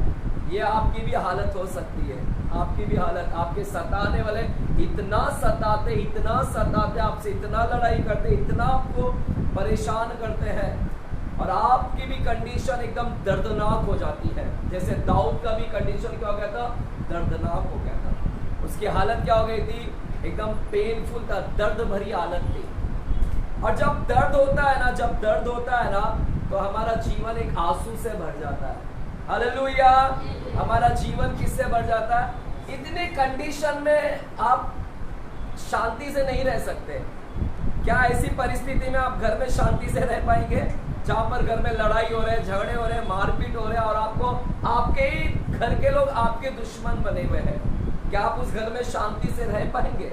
ये आपकी भी हालत हो सकती है, आपकी भी हालत। आपके सताने वाले इतना सताते, आपसे इतना लड़ाई करते, इतना आपको परेशान करते हैं, और आपकी भी कंडीशन एकदम दर्दनाक हो जाती है। जैसे दाऊद का भी कंडीशन क्या हो गया था? दर्दनाक हो गया था। उसकी हालत क्या हो गई थी? एकदम पेनफुल था, दर्द भरी हालत थी। और जब दर्द होता है ना, तो हमारा जीवन एक आंसू से भर जाता है। हालेलुया। हमारा जीवन किससे भर जाता है? इतने कंडीशन में आप शांति से नहीं रह सकते। क्या ऐसी परिस्थिति में आप घर में शांति से रह पाएंगे, जहां पर घर में लड़ाई हो रहे, झगड़े हो रहे, मारपीट हो रहे, और आपको आपके ही घर के लोग आपके दुश्मन बने हुए हैं? क्या आप उस घर में शांति से रह पाएंगे?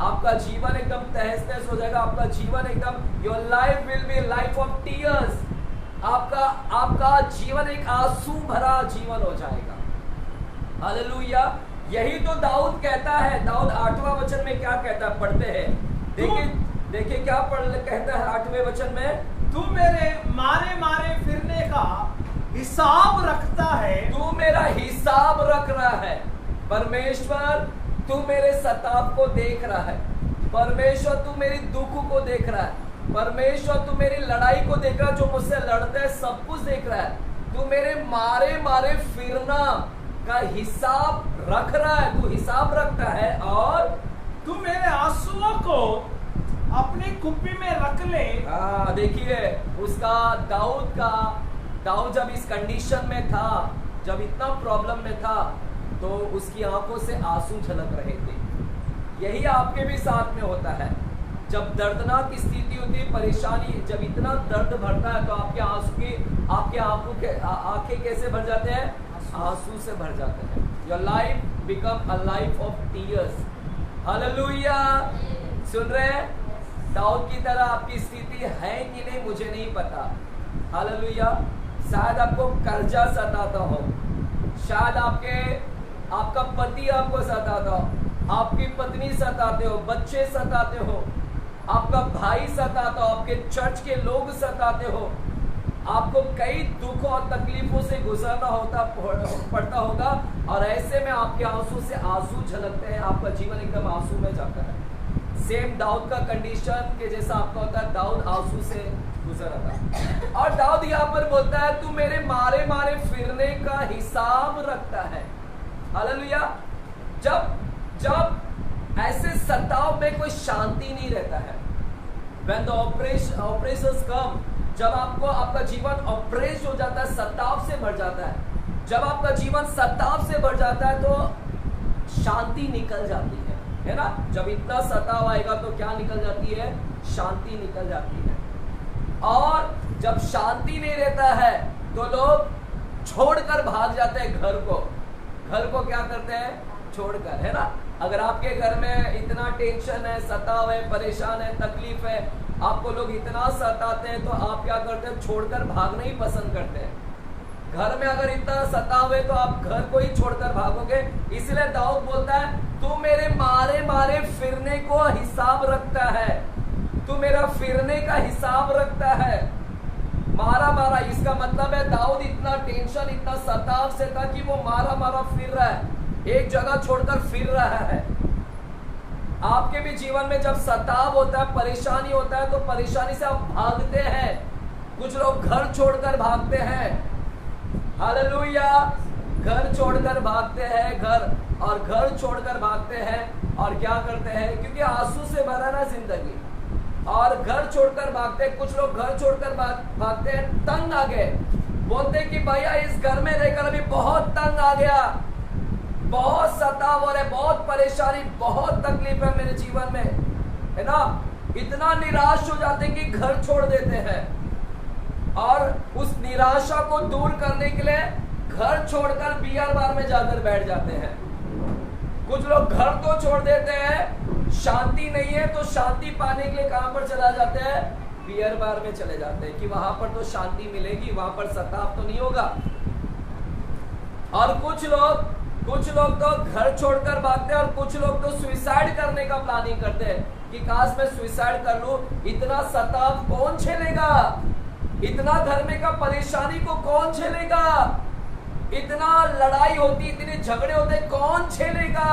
आपका जीवन एकदम तहस नहस हो जाएगा। आपका जीवन एकदम, your life will be life of tears. आपका जीवन एक आंसू भरा जीवन हो जाएगा। हालेलुया। यही तो दाऊद कहता है। दाऊद 8वां वचन में क्या कहता है? पढ़ते हैं, देखिए क्या कहता है 8वें वचन में। तू मेरे मारे फिरने का हिसाब रखता है। तू मेरा हिसाब रख रहा है परमेश्वर। तू मेरे सताव को देख रहा है परमेश्वर। तू मेरी दुख को देख रहा है परमेश्वर। तू मेरी लड़ाई को देख रहा है, जो मुझसे लड़ते हैं सब कुछ देख रहा है। तू मेरे मारे फिरना का हिसाब रख रहा है, तू हिसाब रखता है। और तू मेरे आंसुओं को अपनी कुप्पी में रख ले। देखिए उसका दाऊद जब इस कंडीशन में था, जब इतना प्रॉब्लम में था, तो उसकी आंखों से आंसू झलक रहे थे। यही आपके भी साथ में होता है। जब दर्दनाक स्थिति होती है, परेशानी, जब इतना दर्द भरता है, तो आपके आंखें कैसे भर जाते हैं? आंसू से भर जाते हैं। Your life become a life of tears. Hallelujah. सुन रहे हैं? दाऊद की तरह आपकी स्थिति है कि नहीं मुझे नहीं पता। हालेलुया। शायद आपको कर्जा सताता हो, शायद आपका पति आपको सताता हो, आपकी पत्नी सताते हो, बच्चे सताते हो, आपका भाई सताता हो, आपके चर्च के लोग सताते हो। आपको कई दुख और तकलीफों से गुजरना पड़ता होगा, और ऐसे में आपके आंसू से आंसू झलकते हैं। आपका जीवन एकदम आंसू में जाता है। सेम दाऊद का कंडीशन के जैसा आपका होता है। दाऊद आंसू से गुजर रहा था, और दाऊद यहाँ पर बोलता है तू मेरे मारे फिरने का हिसाब रखता है। हालेलुया। जब ऐसे सताव में कोई शांति नहीं रहता है, when the oppressions come, जब आपका जीवन ऑपरेस हो जाता है, सताव से भर जाता है, जब आपका जीवन सताव से भर जाता है, तो शांति निकल जाती है ना? जब इतना सताव आएगा तो क्या निकल जाती है? शांति निकल जाती है। और जब शांति नहीं रहता है तो लोग छोड़कर भाग जाते हैं घर को क्या करते हैं? छोड़कर, है ना? अगर आपके घर में इतना टेंशन है, सताव है, परेशान है, तकलीफ है, आपको लोग इतना सताते हैं, तो आप क्या करते हैं? छोड़कर भागना ही पसंद करते हैं। घर में अगर इतना सताव है तो आप घर को ही छोड़कर भागोगे। इसलिए दाऊद बोलता है तू मेरे मारे फिरने को हिसाब रखता है। तू मेरा फिरने का हिसाब रखता है। मारा मारा, इसका मतलब है दाऊद इतना टेंशन, इतना सताव से था कि वो मारा मारा फिर रहा है, एक जगह छोड़कर फिर रहा है। आपके भी जीवन में जब सताव होता है, परेशानी होता है, तो परेशानी से आप भागते हैं। कुछ लोग घर छोड़कर भागते हैं, हालेलुया, घर छोड़कर भागते हैं, घर छोड़कर भागते हैं और क्या करते हैं, क्योंकि आंसू से भरा ना जिंदगी, और घर छोड़कर भागते हैं। कुछ लोग घर छोड़कर भागते हैं, तंग आ गए, बोलते हैं कि भैया इस घर में रहकर अभी बहुत तंग आ गया, बहुत सताव हो रहा है, बहुत परेशानी, बहुत तकलीफ है मेरे जीवन में, है ना। इतना निराश हो जाते हैं कि घर छोड़ देते हैं, और उस निराशा को दूर करने के लिए घर छोड़कर बियर बार में जाकर बैठ जाते हैं। कुछ लोग घर तो छोड़ देते हैं, शांति नहीं है तो शांति पाने के लिए कहां पर चला जाते हैं, बियर बार में चले जाते हैं कि वहां पर तो शांति मिलेगी, वहां पर सताव तो नहीं होगा। और कुछ लोग तो घर छोड़कर भागते हैं, और कुछ लोग तो सुसाइड करने का प्लानिंग करते हैं कि काश मैं सुसाइड कर लूं, इतना सताव कौन झेलेगा, इतना घर में का परेशानी को कौन झेलेगा, इतना लड़ाई होती, इतने झगड़े होते, कौन झेलेगा,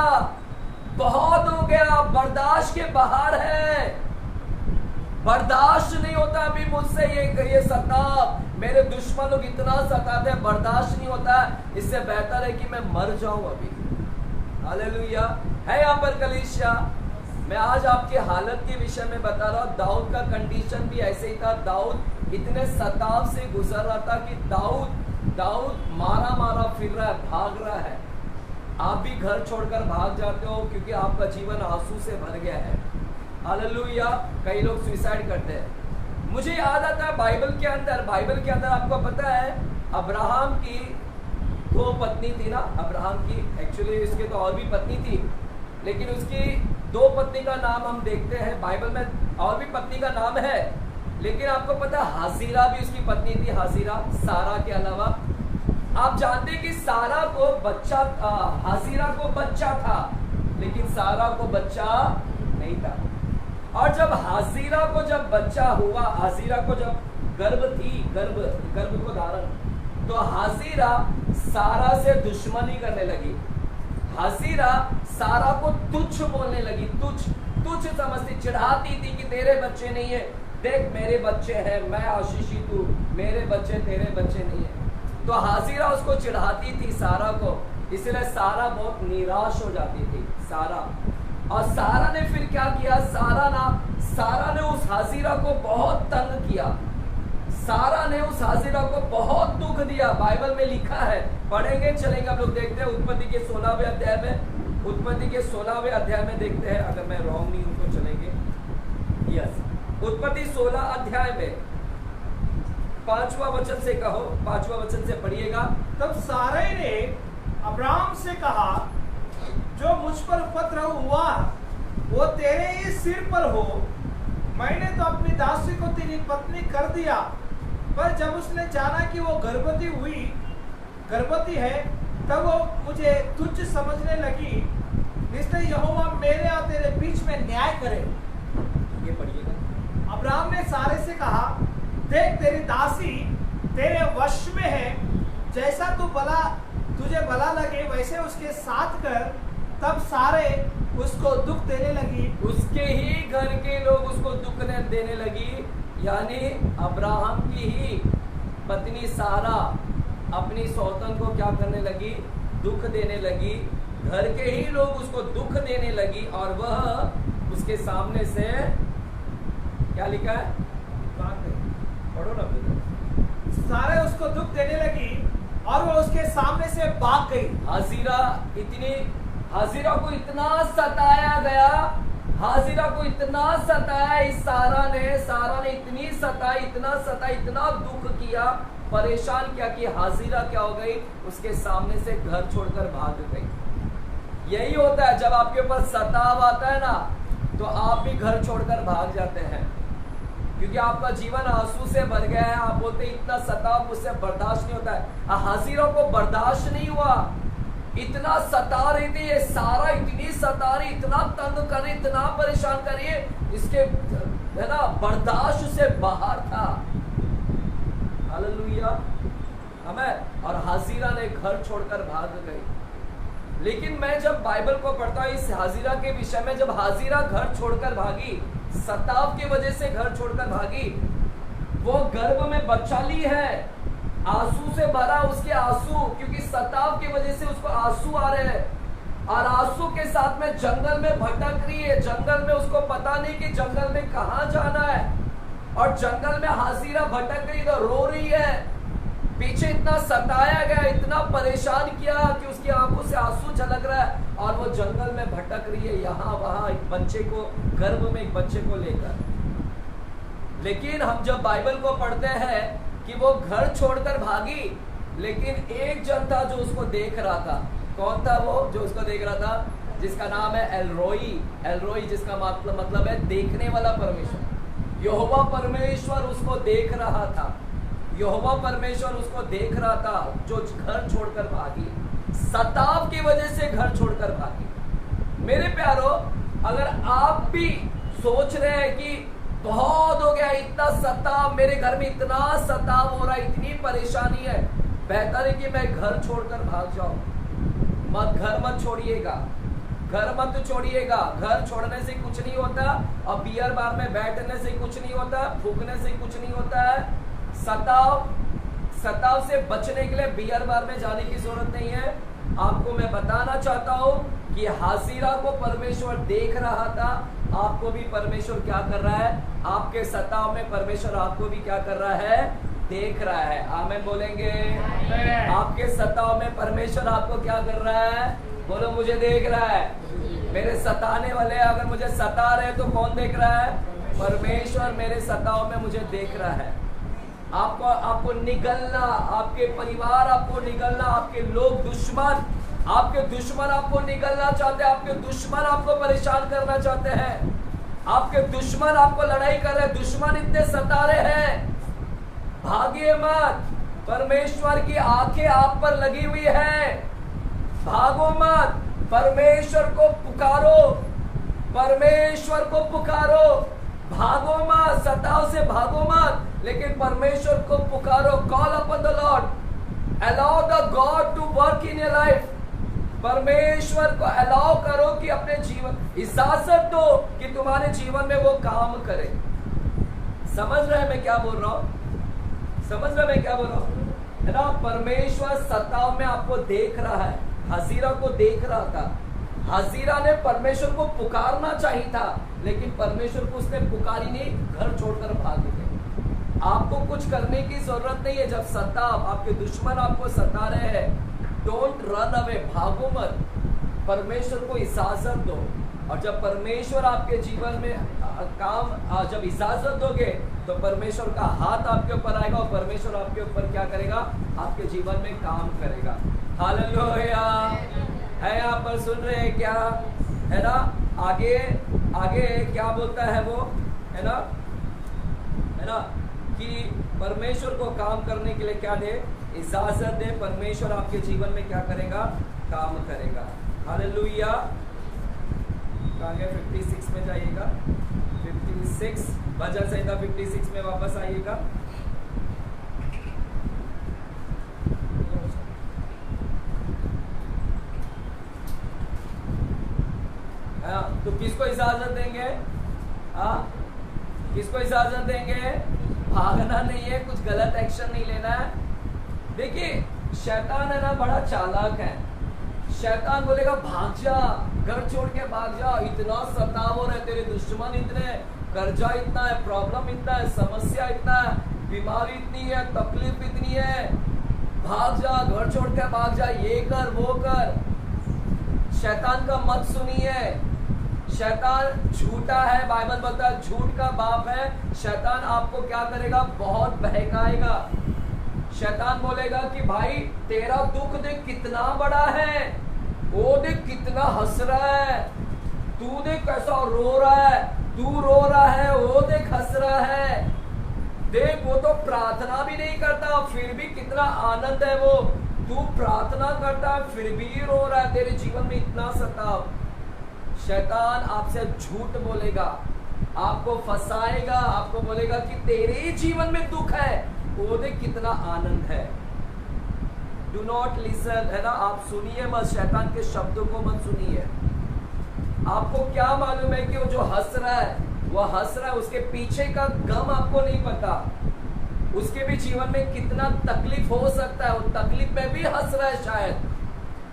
बहुत हो गया, बर्दाश्त के बाहर है, बर्दाश्त नहीं होता अभी मुझसे ये सताव, मेरे दुश्मन लोग इतना सताते हैं, बर्दाश्त नहीं होता, इससे बेहतर है कि मैं मर जाऊं अभी। हालेलुया है यहाँ पर कलीसिया। मैं आज आपके हालत के विषय में बता रहा हूँ। दाऊद का कंडीशन भी ऐसे ही था। दाऊद इतने सताव से गुजर रहा था कि दाऊद मारा मारा फिर रहा है, भाग रहा है। आप भी घर छोड़कर भाग जाते हो क्योंकि आपका जीवन आंसू से भर गया है। हालेलुया। कई लोग सुसाइड करते हैं। मुझे याद आता है बाइबल के अंदर आपको पता है अब्राहम की 2 पत्नी थी ना। अब्राहम की एक्चुअली इसके तो और भी पत्नी थी, लेकिन उसकी 2 पत्नी का नाम हम देखते हैं बाइबल में। और भी पत्नी का नाम है, लेकिन आपको पता है हाजिरा भी उसकी पत्नी थी। हाजिरा सारा के अलावा आप जानते हैं कि सारा को बच्चा, हाजिरा को बच्चा था, लेकिन सारा को बच्चा नहीं था। और जब हाजिरा को जब बच्चा हुआ, हाजिरा को जब गर्भ को धारण, तो हाजिरा सारा से दुश्मनी करने लगी। हाजिरा सारा को तुच्छ बोलने लगी, तुच्छ समझती, चिढ़ाती थी कि तेरे बच्चे नहीं है, देख मेरे बच्चे हैं, मैं आशीषित हूँ, मेरे बच्चे तेरे बच्चे नहीं है। तो हाजिरा उसको चिढ़ाती थी सारा को, इसलिए सारा बहुत निराश हो जाती थी सारा। और सारा ने फिर क्या किया, सारा ने उस हाजिरा को बहुत तंग किया। सारा ने उस हाजिरा को बहुत दुख दिया। बाइबल में लिखा है, पढ़ेंगे चलेंगे, हम लोग देखते हैं उत्पत्ति के 16वें अध्याय में। उत्पत्ति के 16वें अध्याय में देखते हैं, अगर मैं रॉन्ग नहीं हूं तो चलेंगे। यस, उत्पत्ति 16 अध्याय में 5वां वचन से कहो, 5वां वचन से पढ़िएगा। तब सारै ने अब्राहम से कहा, जो मुझ पर उपद्रव हुआ वो तेरे ही सिर पर हो। मैंने तो अपनी दासी को तेरी पत्नी कर दिया, पर जब उसने जाना कि वो गर्भवती है, तब वो मुझे तुच्छ समझने लगी। इसलिए यहोवा मेरे और तेरे बीच में न्याय करे। ये पढ़िएगा। अब्राहम ने सारे से कहा, देख तेरी दासी तेरे वश में है, जैसा तुझे भला लगे वैसे उसके साथ कर। तब सारे उसको दुख देने लगी, उसके ही घर के लोग उसको दुख देने लगी, यानी अब्राहम की ही पत्नी सारा अपनी सौतन को क्या करने लगी, दुख देने लगी। घर के ही लोग उसको दुख देने लगी, और वह उसके सामने से क्या लिखा है, पढ़ो ना। सारे उसको दुख देने लगी और वो उसके सामने से भाग गई। हाजिरा को इतना सताया गया, हाजिरा को इतना सताया इस सारा ने इतनी सताई, इतना दुख किया, परेशान किया कि हाजिरा क्या हो गई, उसके सामने से घर छोड़कर भाग गई। यही होता है जब आपके ऊपर सताव आता है ना, तो आप भी घर छोड़कर भाग जाते हैं, क्योंकि आपका जीवन आंसू से भर गया है। आप बोलते इतना सताव मुझसे बर्दाश्त नहीं होता है। हाजिरा को बर्दाश्त नहीं हुआ, इतना सता रही थी ये सारा, इतनी सता रही, इतना तंग कर रही, इतना परेशान कर रही है, इसके है ना, बर्दाश्त से बाहर था। हालेलुया, आमीन। और हाजिरा ने घर छोड़कर भाग गई। लेकिन मैं जब बाइबल को पढ़ता हूं इस हाजिरा के विषय में, जब हाजिरा घर छोड़कर भागी, सताव की वजह से घर छोड़कर भागी, वो गर्भ में बच्चा ली है, आंसू से भरा उसके आंसू, क्योंकि सताव की वजह से उसको आंसू आ रहे हैं, और आंसू के साथ में जंगल में भटक रही है। जंगल में उसको पता नहीं कि जंगल में कहां जाना है, और जंगल में हाजिरा भटक रही तो रो रही है। पीछे इतना सताया गया, इतना परेशान किया कि उसकी आंखों से आंसू झलक रहा है, और वो जंगल में भटक रही है, यहाँ वहां एक बच्चे को, गर्भ में एक बच्चे को लेकर। लेकिन हम जब बाइबल को पढ़ते हैं कि वो घर छोड़कर भागी, लेकिन एक जन था जो उसको देख रहा था। कौन था वो जो उसको देख रहा था? जिसका नाम है एलरोई। एलरोई जिसका मतलब है देखने वाला परमेश्वर। यहोवा परमेश्वर उसको देख रहा था। यहोवा परमेश्वर उसको देख रहा था, जो घर छोड़कर भागी, सताव की वजह से घर छोड़कर भागी। मेरे प्यारो, अगर आप भी सोच रहे हैं कि बहुत हो गया, इतना सताव, मेरे घर में इतना सताव हो रहा है, इतनी परेशानी है, बेहतर है कि मैं घर छोड़कर भाग जाऊं। घर मत छोड़िएगा, घर मत छोड़िएगा। घर छोड़ने से कुछ नहीं होता, और बियर बार में बैठने से कुछ नहीं होता, फूकने से कुछ नहीं होता है। सताव से बचने के लिए बियर बार में जाने की जरूरत नहीं है। आपको मैं बताना चाहता हूं कि हाजिरा को परमेश्वर देख रहा था, आपको भी परमेश्वर क्या कर रहा है? आपके सताव में परमेश्वर आपको भी क्या कर रहा है? देख रहा है। आमीन बोलेंगे? आपके सताव में परमेश्वर आपको क्या कर रहा है? बोलो, मुझे देख रहा है। मेरे सताने वाले अगर मुझे सता रहे तो कौन देख रहा है? परमेश्वर मेरे सताव में मुझे देख रहा है। आपको निगलना, आपके परिवार आपको निगलना, आपके लोग दुश्मन, आपके दुश्मन आपको निगलना चाहते हैं, आपके दुश्मन आपको परेशान करना चाहते हैं, आपके दुश्मन आपको लड़ाई कर रहे हैं, दुश्मन इतने सता रहे हैं, भागिए मत। परमेश्वर की आंखें आप पर लगी हुई है, भागो मत। परमेश्वर को पुकारो, परमेश्वर को पुकारो, भागो मत, सताव से भागो मत, लेकिन परमेश्वर को पुकारो। Call upon the Lord, allow the God to work in your life. परमेश्वर को अलाउ करो कि अपने जीवन, इजाजत दो कि तुम्हारे जीवन में वो काम करे। समझ रहे हैं मैं क्या बोल रहा हूं? समझ रहे मैं क्या बोल रहा हूं? है ना? परमेश्वर सताव में आपको देख रहा है। हाजिरा को देख रहा था। हाजिरा ने परमेश्वर को पुकारना चाहिए था, लेकिन परमेश्वर को उसने पुकारी नहीं, घर छोड़कर भाग गए। आपको कुछ करने की जरूरत नहीं है। जब सताव, आपके दुश्मन आपको सता रहे हैं, डोंट रन अवे, भागो मत, परमेश्वर को इजाजत दो। और जब परमेश्वर आपके जीवन में जब इजाजत दोगे तो परमेश्वर का हाथ आपके ऊपर आएगा, और परमेश्वर आपके ऊपर क्या करेगा? आपके जीवन में काम करेगा। हालेलुया। है यहाँ पर? सुन रहे हैं क्या? है ना? आगे आगे क्या बोलता है वो? है ना? है ना? कि परमेश्वर को काम करने के लिए क्या दे? इजाजत दे। परमेश्वर आपके जीवन में क्या करेगा? काम करेगा। हालेलुया। कहाँ गए? 56 में जाइएगा। 56 भजन संहिता 56 में वापस आइएगा। तो किसको इजाजत देंगे? किसको इजाजत देंगे? भागना नहीं है, कुछ गलत एक्शन नहीं लेना है। देखिए, शैतान है ना, बड़ा चालाक है। शैतान बोलेगा भाग जा, घर छोड़ के भाग जा, इतना सताव है, तेरे दुश्मन इतने, कर्जा इतना है, प्रॉब्लम इतना है, समस्या इतना है, बीमारी इतनी है, तकलीफ इतनी है, भाग जा, घर छोड़ के भाग जा, ये कर वो कर। शैतान का मत सुनिए। शैतान झूठा है, बाइबल बताता है झूठ का बाप है। शैतान आपको क्या करेगा? बहुत बहकाएगा। शैतान बोलेगा कि भाई तेरा दुख देख कितना बड़ा है, वो देख कितना हंस रहा है, तू देख कैसा रो रहा है, तू रो रहा है, वो देख हंस रहा है, देख वो तो प्रार्थना भी नहीं करता फिर भी कितना आनंद है वो, तू प्रार्थना करता है फिर भी रो रहा है, तेरे जीवन में इतना सताव। शैतान आपसे झूठ बोलेगा, आपको फंसाएगा, आपको बोलेगा कि तेरे ही जीवन में दुख है, वो देख कितना आनंद है। डू नॉट लिसन, है ना, आप सुनिए मत, शैतान के शब्दों को मत सुनिए। आपको क्या मालूम है कि वो जो हंस रहा है, वो हंस रहा है, उसके पीछे का गम आपको नहीं पता, उसके भी जीवन में कितना तकलीफ हो सकता है। वो तकलीफ में भी हंस रहा है,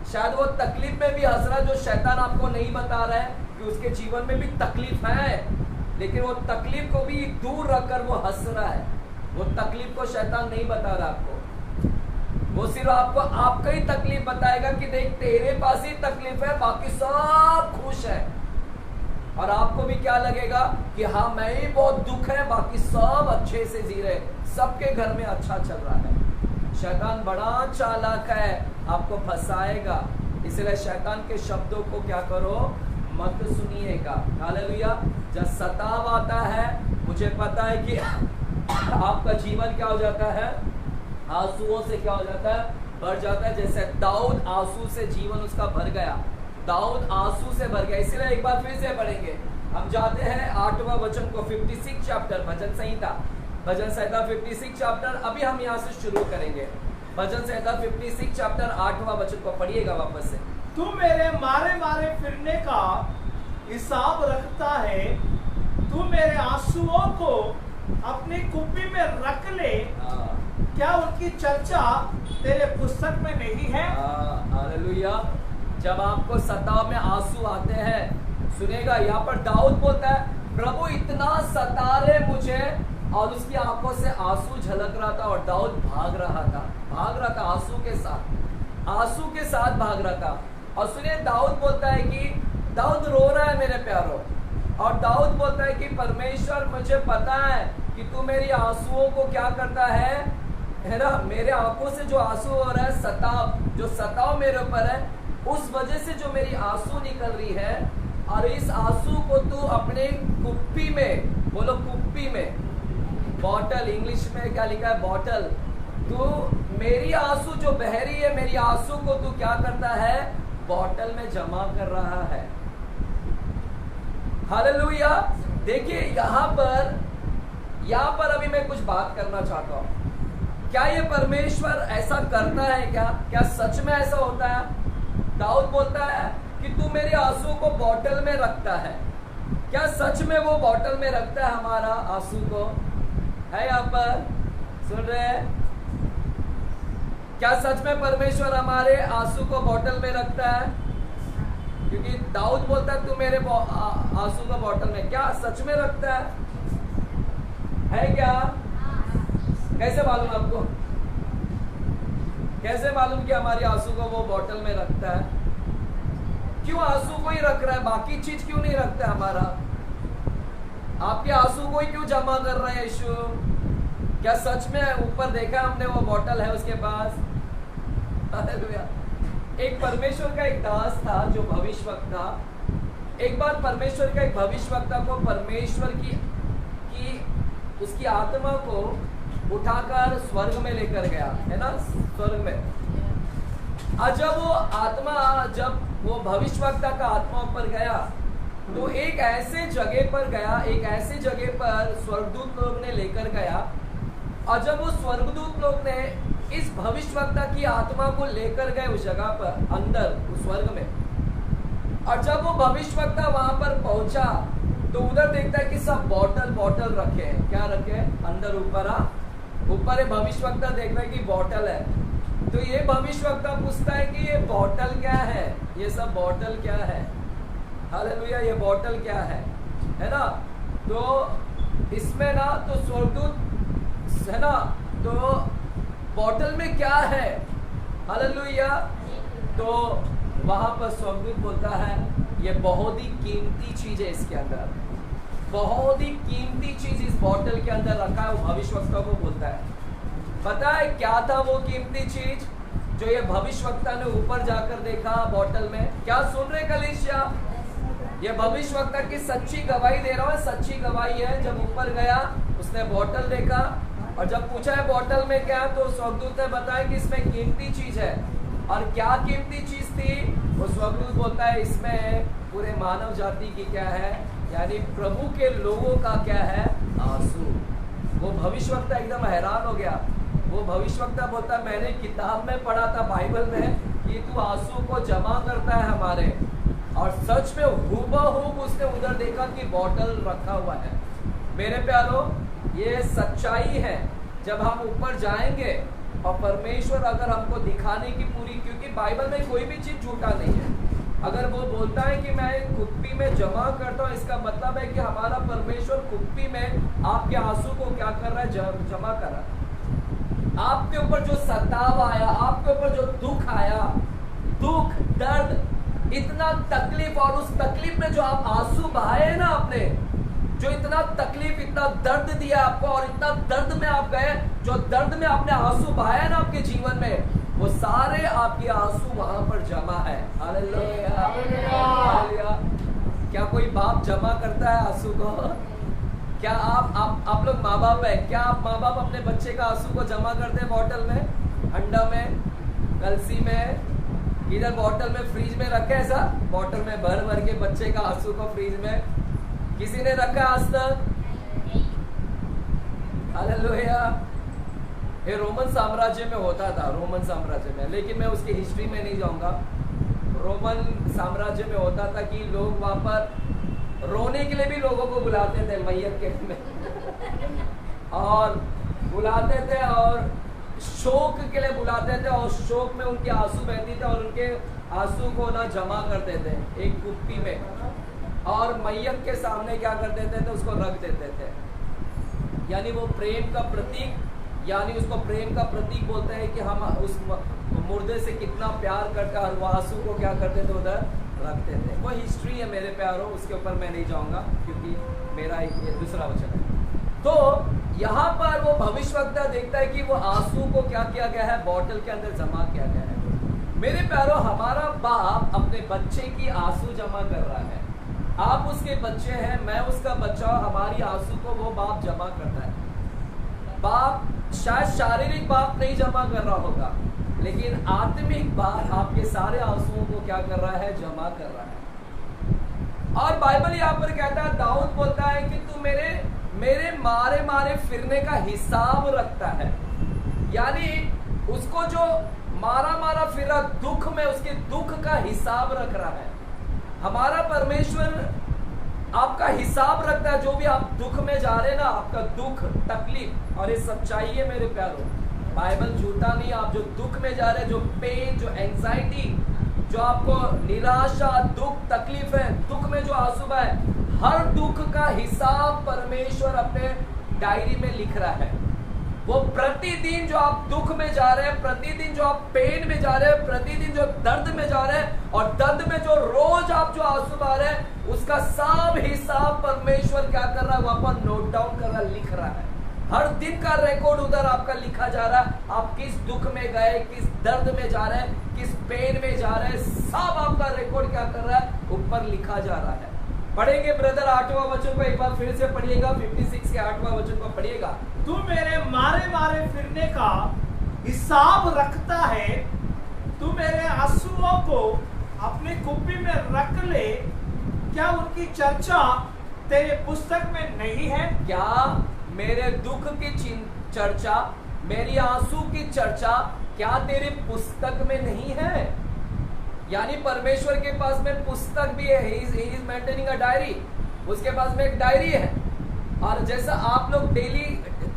शायद वो तकलीफ में भी हंस रहा है, जो शैतान आपको नहीं बता रहा है कि उसके जीवन में भी तकलीफ है, लेकिन वो तकलीफ को भी दूर रखकर वो हंस रहा है। वो तकलीफ को शैतान नहीं बता रहा आपको, वो सिर्फ आपको आपका ही तकलीफ बताएगा कि देख तेरे पास ही तकलीफ है, बाकी सब खुश है। और आपको भी क्या लगेगा कि हाँ मैं ही बहुत दुख है, बाकी सब अच्छे से जी रहे, सबके घर में अच्छा चल रहा है। शैतान बड़ा चालाक है, आपको फंसाएगा, इसलिए शैतान के शब्दों को क्या करो, मत सुनिएगा। हालेलुया। जब सताव आता है, मुझे पता है कि आपका जीवन क्या हो जाता है, आंसुओं से क्या हो जाता है, भर जाता है। जैसे दाऊद आंसू से जीवन उसका भर गया, दाऊद आंसू से भर गया। इसलिए एक बार फिर से पढ़ेंगे, हम जाते हैं 8वां वचन को, 56 चैप्टर भजन संहिता 56 चैप्टर। अभी हम यहाँ से शुरू करेंगे। भजन संहिता 56 चैप्टर 8वां वचन को पढ़िएगा वापस से। तू मेरे मारे मारे फिरने का हिसाब रखता है, तू मेरे आंसुओं को अपनी कुप्पी में रख ले, क्या उनकी चर्चा तेरे पुस्तक में नहीं है? हालेलुया। जब आपको सताव में आंसू आते हैं, सुनेगा, यहाँ पर दाऊद बोलता है प्रभु इतना सता रहे मुझे, और उसकी आंखों से आंसू झलक रहा था, और दाऊद भाग रहा था आंसू के साथ भाग रहा था। और सुनिए, दाऊद बोलता है कि दाऊद रो रहा है मेरे प्यारों, और दाऊद बोलता है कि परमेश्वर मुझे पता है कि तू मेरी आंसुओं को क्या करता है ना, मेरे आंखों से जो आंसू हो रहा है, जो सताव मेरे ऊपर है, उस वजह से जो मेरी आंसू निकल रही है, और इस आंसू को तू अपने कुप्पी में, बोलो कुप्पी में, बॉटल, इंग्लिश में क्या लिखा है, बॉटल, तू मेरी आंसू जो बह रही है, मेरी आंसू को तू क्या करता है, बॉटल में जमा कर रहा है। हालेलुया। देखिए यहाँ पर अभी मैं कुछ बात करना चाहता हूँ। क्या ये परमेश्वर ऐसा करता है क्या सच में ऐसा होता है? दाऊद बोलता है कि तू मेरे आंसू को बॉटल में रखता है। क्या सच में वो बॉटल में रखता है हमारा आंसू को? है यहाँ पर सुन रहे हैं? क्या सच में परमेश्वर हमारे आंसू को बॉटल में रखता है? क्योंकि दाऊद बोलता है तू मेरे आंसू को बॉटल में, क्या सच में रखता है क्या? कैसे मालूम आपको? कैसे मालूम कि हमारी आंसू को वो बॉटल में रखता है? क्यों आंसू को ही रख रहा है, बाकी चीज क्यों नहीं रखता है हमारा? आपके आंसू को ही क्यों जमा कर रहे हैं यीशु? क्या सच में ऊपर देखा हमने वो बॉटल है उसके पास? हालेलुया। एक परमेश्वर का एक दास था जो भविष्यवक्ता, एक बार परमेश्वर का एक भविष्यवक्ता को परमेश्वर की उसकी आत्मा को उठाकर स्वर्ग में लेकर गया, है ना, स्वर्ग में। और जब वो भविष्यवक्ता का आत्मा ऊपर गया, तो एक ऐसे जगह पर स्वर्गदूत लोग ने लेकर गया। और जब वो स्वर्गदूत लोग ने इस भविष्यवक्ता की आत्मा को लेकर गए उस जगह पर, अंदर उस स्वर्ग में, और जब वो भविष्यवक्ता वहां पर पहुंचा, तो उधर देखता है कि सब बॉटल रखे हैं। क्या रखे हैं? अंदर ऊपर भविष्यवक्ता देख रहा है कि बॉटल है। तो ये भविष्यवक्ता पूछता है कि ये बॉटल क्या है, ये सब बॉटल क्या है? हालेलुया। ये बॉटल क्या है ना? तो इसमें ना, तो स्वर्गदूत है ना, तो बॉटल में क्या है? हालेलुया। तो वहां पर स्वर्गदूत बोलता है ये बहुत ही कीमती चीज है, इसके अंदर बहुत ही कीमती चीज इस बॉटल के अंदर रखा है। वो भविष्यवक्ता को बोलता है। पता है क्या था वो कीमती चीज जो ये भविष्यवक्ता ने ऊपर जाकर देखा बॉटल में? क्या सुन रहे कलीसिया? ये भविष्यवक्ता की सच्ची गवाही दे रहा है, सच्ची गवाही है। जब ऊपर गया उसने बॉटल देखा, और जब पूछा है बॉटल में क्या, तो स्वर्गदूत ने बताया कि इसमें कीमती चीज है। और क्या कीमती चीज थी? वो स्वर्गदूत बोलता है इसमें पूरे मानव जाति की क्या है, यानी प्रभु के लोगों का क्या है, आंसू। वो भविष्यवक्ता एकदम हैरान हो गया। वो भविष्यवक्ता बोलता है मैंने किताब में पढ़ा था बाइबल में कि तू आंसू को जमा करता है हमारे, और सच में हूबहू उसने उधर देखा कि बॉटल रखा हुआ है। मेरे प्यारो, ये सच्चाई है। जब हम ऊपर जाएंगे और परमेश्वर अगर हमको दिखाने की पूरी, क्योंकि बाइबल में कोई भी चीज झूठा नहीं है। अगर वो बोलता है कि मैं कुप्पी में जमा करता हूँ, इसका मतलब है कि हमारा परमेश्वर कुप्पी में आपके आंसू को क्या कर रहा है, जमा कर रहा है। आपके ऊपर जो सताव आया, आपके ऊपर जो दुख आया, दुख, दर्द, इतना तकलीफ, और उस तकलीफ में जो आप आंसू बहाए ना आपने, जो इतना तकलीफ, इतना दर्द दिया आपको, और इतना दर्द में आप गए, जो दर्द में आपने आंसू बहाया ना आपके जीवन में, वो सारे आपके आंसू वहां पर जमा है। Hallelujah, hallelujah. क्या कोई बाप जमा करता है आंसू को? क्या आप लोग माँ बाप है, क्या आप माँ बाप अपने बच्चे का आंसू को जमा करते हैं बॉटल में, अंडा में, कलसी में, इधर बॉटल में, फ्रीज में रखे? ऐसा बॉटल में भर भर के बच्चे का आंसू को फ्रीज में किसी ने रखा आज तक? हालेलुया। ये रोमन साम्राज्य में होता था, रोमन साम्राज्य में, लेकिन मैं उसकी हिस्ट्री में नहीं जाऊंगा। रोमन साम्राज्य में होता था कि लोग वहां पर रोने के लिए भी लोगों को बुलाते थे मैयत के में और बुलाते थे, और शोक के लिए बुलाते थे, और शोक में उनके आंसू बहती थे, और उनके आंसू को ना जमा करते थे एक कुप्पी में, और मैयत के सामने क्या कर देते थे, उसको रख देते थे। यानी वो प्रेम का प्रतीक, यानी उसको प्रेम का प्रतीक बोलते हैं कि हम उस मुर्दे से कितना प्यार करते, और वो आंसू को क्या करते थे, उधर रखते थे। वो हिस्ट्री है मेरे प्यारों, उसके ऊपर मैं नहीं जाऊंगा क्योंकि मेरा ये दूसरा वचन है। तो यहाँ पर वो भविष्यवक्ता देखता है कि वो आंसू को क्या किया गया है, बॉटल के अंदर जमा किया गया है। मेरे प्यारों, हमारा बाप अपने बच्चे की आंसू जमा कर रहा है। आप उसके बच्चे हैं, मैं उसका बच्चा, हमारी आंसू को वो बाप जमा करता है। बाप शायद शारीरिक बाप नहीं जमा कर रहा होगा, लेकिन आत्मिक बाप आपके सारे आंसुओं को क्या कर रहा है, जमा कर रहा है। और बाइबल यहाँ पर कहता है, दाऊद बोलता है कि तू मेरे मारे मारे फिरने का हिसाब रखता है। यानी उसको जो मारा मारा फिरा दुख में, उसके दुख का हिसाब रख रहा है। हमारा परमेश्वर आपका हिसाब रखता है। जो भी आप दुख में जा रहे हैं ना, आपका दुख, तकलीफ, और ये सच्चाई है मेरे प्यारों, बाइबल झूठा नहीं। आप जो दुख में जा रहे हैं, जो पेन, जो एंजाइटी, जो आपको निराशा, दुख, तकलीफ है, दुख में जो आंसू है, हर दुख का हिसाब परमेश्वर अपने डायरी में लिख रहा है। वो प्रतिदिन जो आप दुख में जा रहे हैं, प्रतिदिन जो आप पेन में जा रहे हैं, प्रतिदिन जो दर्द में जा रहे हैं, और दर्द में जो रोज आप जो आंसू बहा रहे हैं, उसका सब हिसाब परमेश्वर क्या कर रहा है, वहां पर नोट डाउन कर रहा, लिख रहा है। हर दिन का रिकॉर्ड उधर आपका लिखा जा रहा है। आप किस दुख में गए, किस दर्द में जा रहे हैं, किस पेन में जा रहे हैं, सब आपका रिकॉर्ड क्या कर रहा है, ऊपर लिखा जा रहा है। पढ़ेंगे ब्रदर 8वां वचन को एक बार फिर से पढ़िएगा, 56 के 8वां वचन को पढ़िएगा। तू मेरे मारे मारे फिरने का हिसाब रखता है, तू मेरे आंसुओं को अपनी कुप्पी में रख ले, क्या उनकी चर्चा तेरे पुस्तक में नहीं है? क्या मेरे दुख की चर्चा, मेरी आंसू की चर्चा क्या तेरे पुस्तक में नहीं है? यानी परमेश्वर के पास में पुस्तक भी है, he is maintaining a diary, उसके पास में एक डायरी है। और जैसा आप लोग डेली,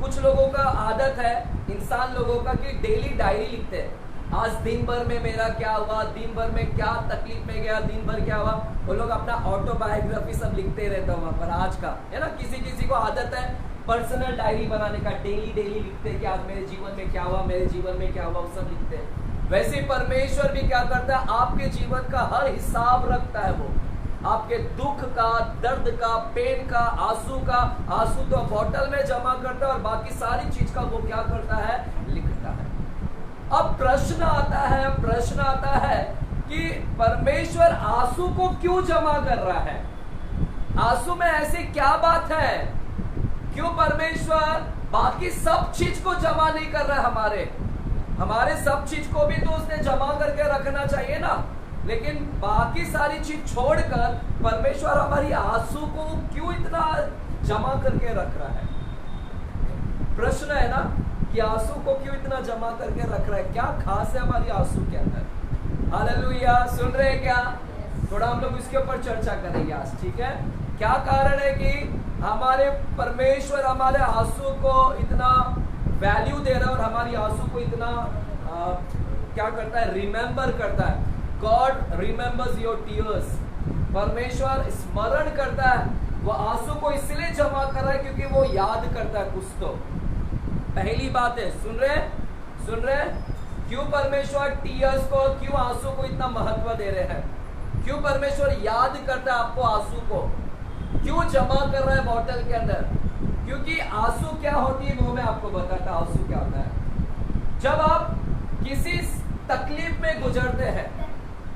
कुछ लोगों का आदत है, इंसान लोगों का, कि डेली डायरी लिखते हैं। आज दिन भर में मेरा क्या हुआ, दिन भर में क्या तकलीफ में गया, दिन भर क्या हुआ, वो लोग अपना ऑटोबायोग्राफी सब लिखते रहता वहां पर। आज का है ना, किसी किसी को आदत है पर्सनल डायरी बनाने का, डेली लिखते हैं कि आज मेरे जीवन में क्या हुआ, मेरे जीवन में क्या हुआ, वो सब लिखते हैं। वैसे परमेश्वर भी क्या करता है, आपके जीवन का हर हिसाब रखता है। वो आपके दुख का, दर्द का, पेन का, आंसू का, आंसू तो बॉटल में जमा करता है, और बाकी सारी चीज का वो क्या करता है, लिखता है। अब प्रश्न आता है कि परमेश्वर आंसू को क्यों जमा कर रहा है? आंसू में ऐसी क्या बात है? क्यों परमेश्वर बाकी सब चीज को जमा नहीं कर रहा है? हमारे सब चीज को भी तो उसने जमा करके रखना चाहिए ना, लेकिन बाकी सारी चीज छोड़कर परमेश्वर हमारी आंसू को क्यों इतना जमा करके रख रहा है? प्रश्न है ना कि आंसू को क्यों इतना जमा करके रख रहा है? क्या खास है हमारी आंसू के अंदर? हालेलुया, सुन रहे हैं क्या? थोड़ा हम लोग इसके ऊपर चर्चा करेंगे आज, ठीक है? क्या कारण है कि हमारे परमेश्वर हमारे आंसू को इतना वैल्यू दे रहा है और हमारी आंसू को इतना क्या करता है? रिमेंबर करता है। God remembers your tears. परमेश्वर स्मरण करता है, वो आंसू को इसलिए जमा कर रहा है क्योंकि वो याद करता है कुछ तो। पहली बात है, सुन रहे? क्यों परमेश्वर टीयर्स को, क्यों आंसू को इतना महत्व दे रहे हैं? क्यों परमेश्वर याद करता है आपको आंसू को? क्यों जमा कर रहा है बॉटल के अंदर? क्योंकि आंसू क्या होती है वो मैं आपको बताता हूं। आंसू क्या होता है? जब आप किसी तकलीफ में गुजरते हैं,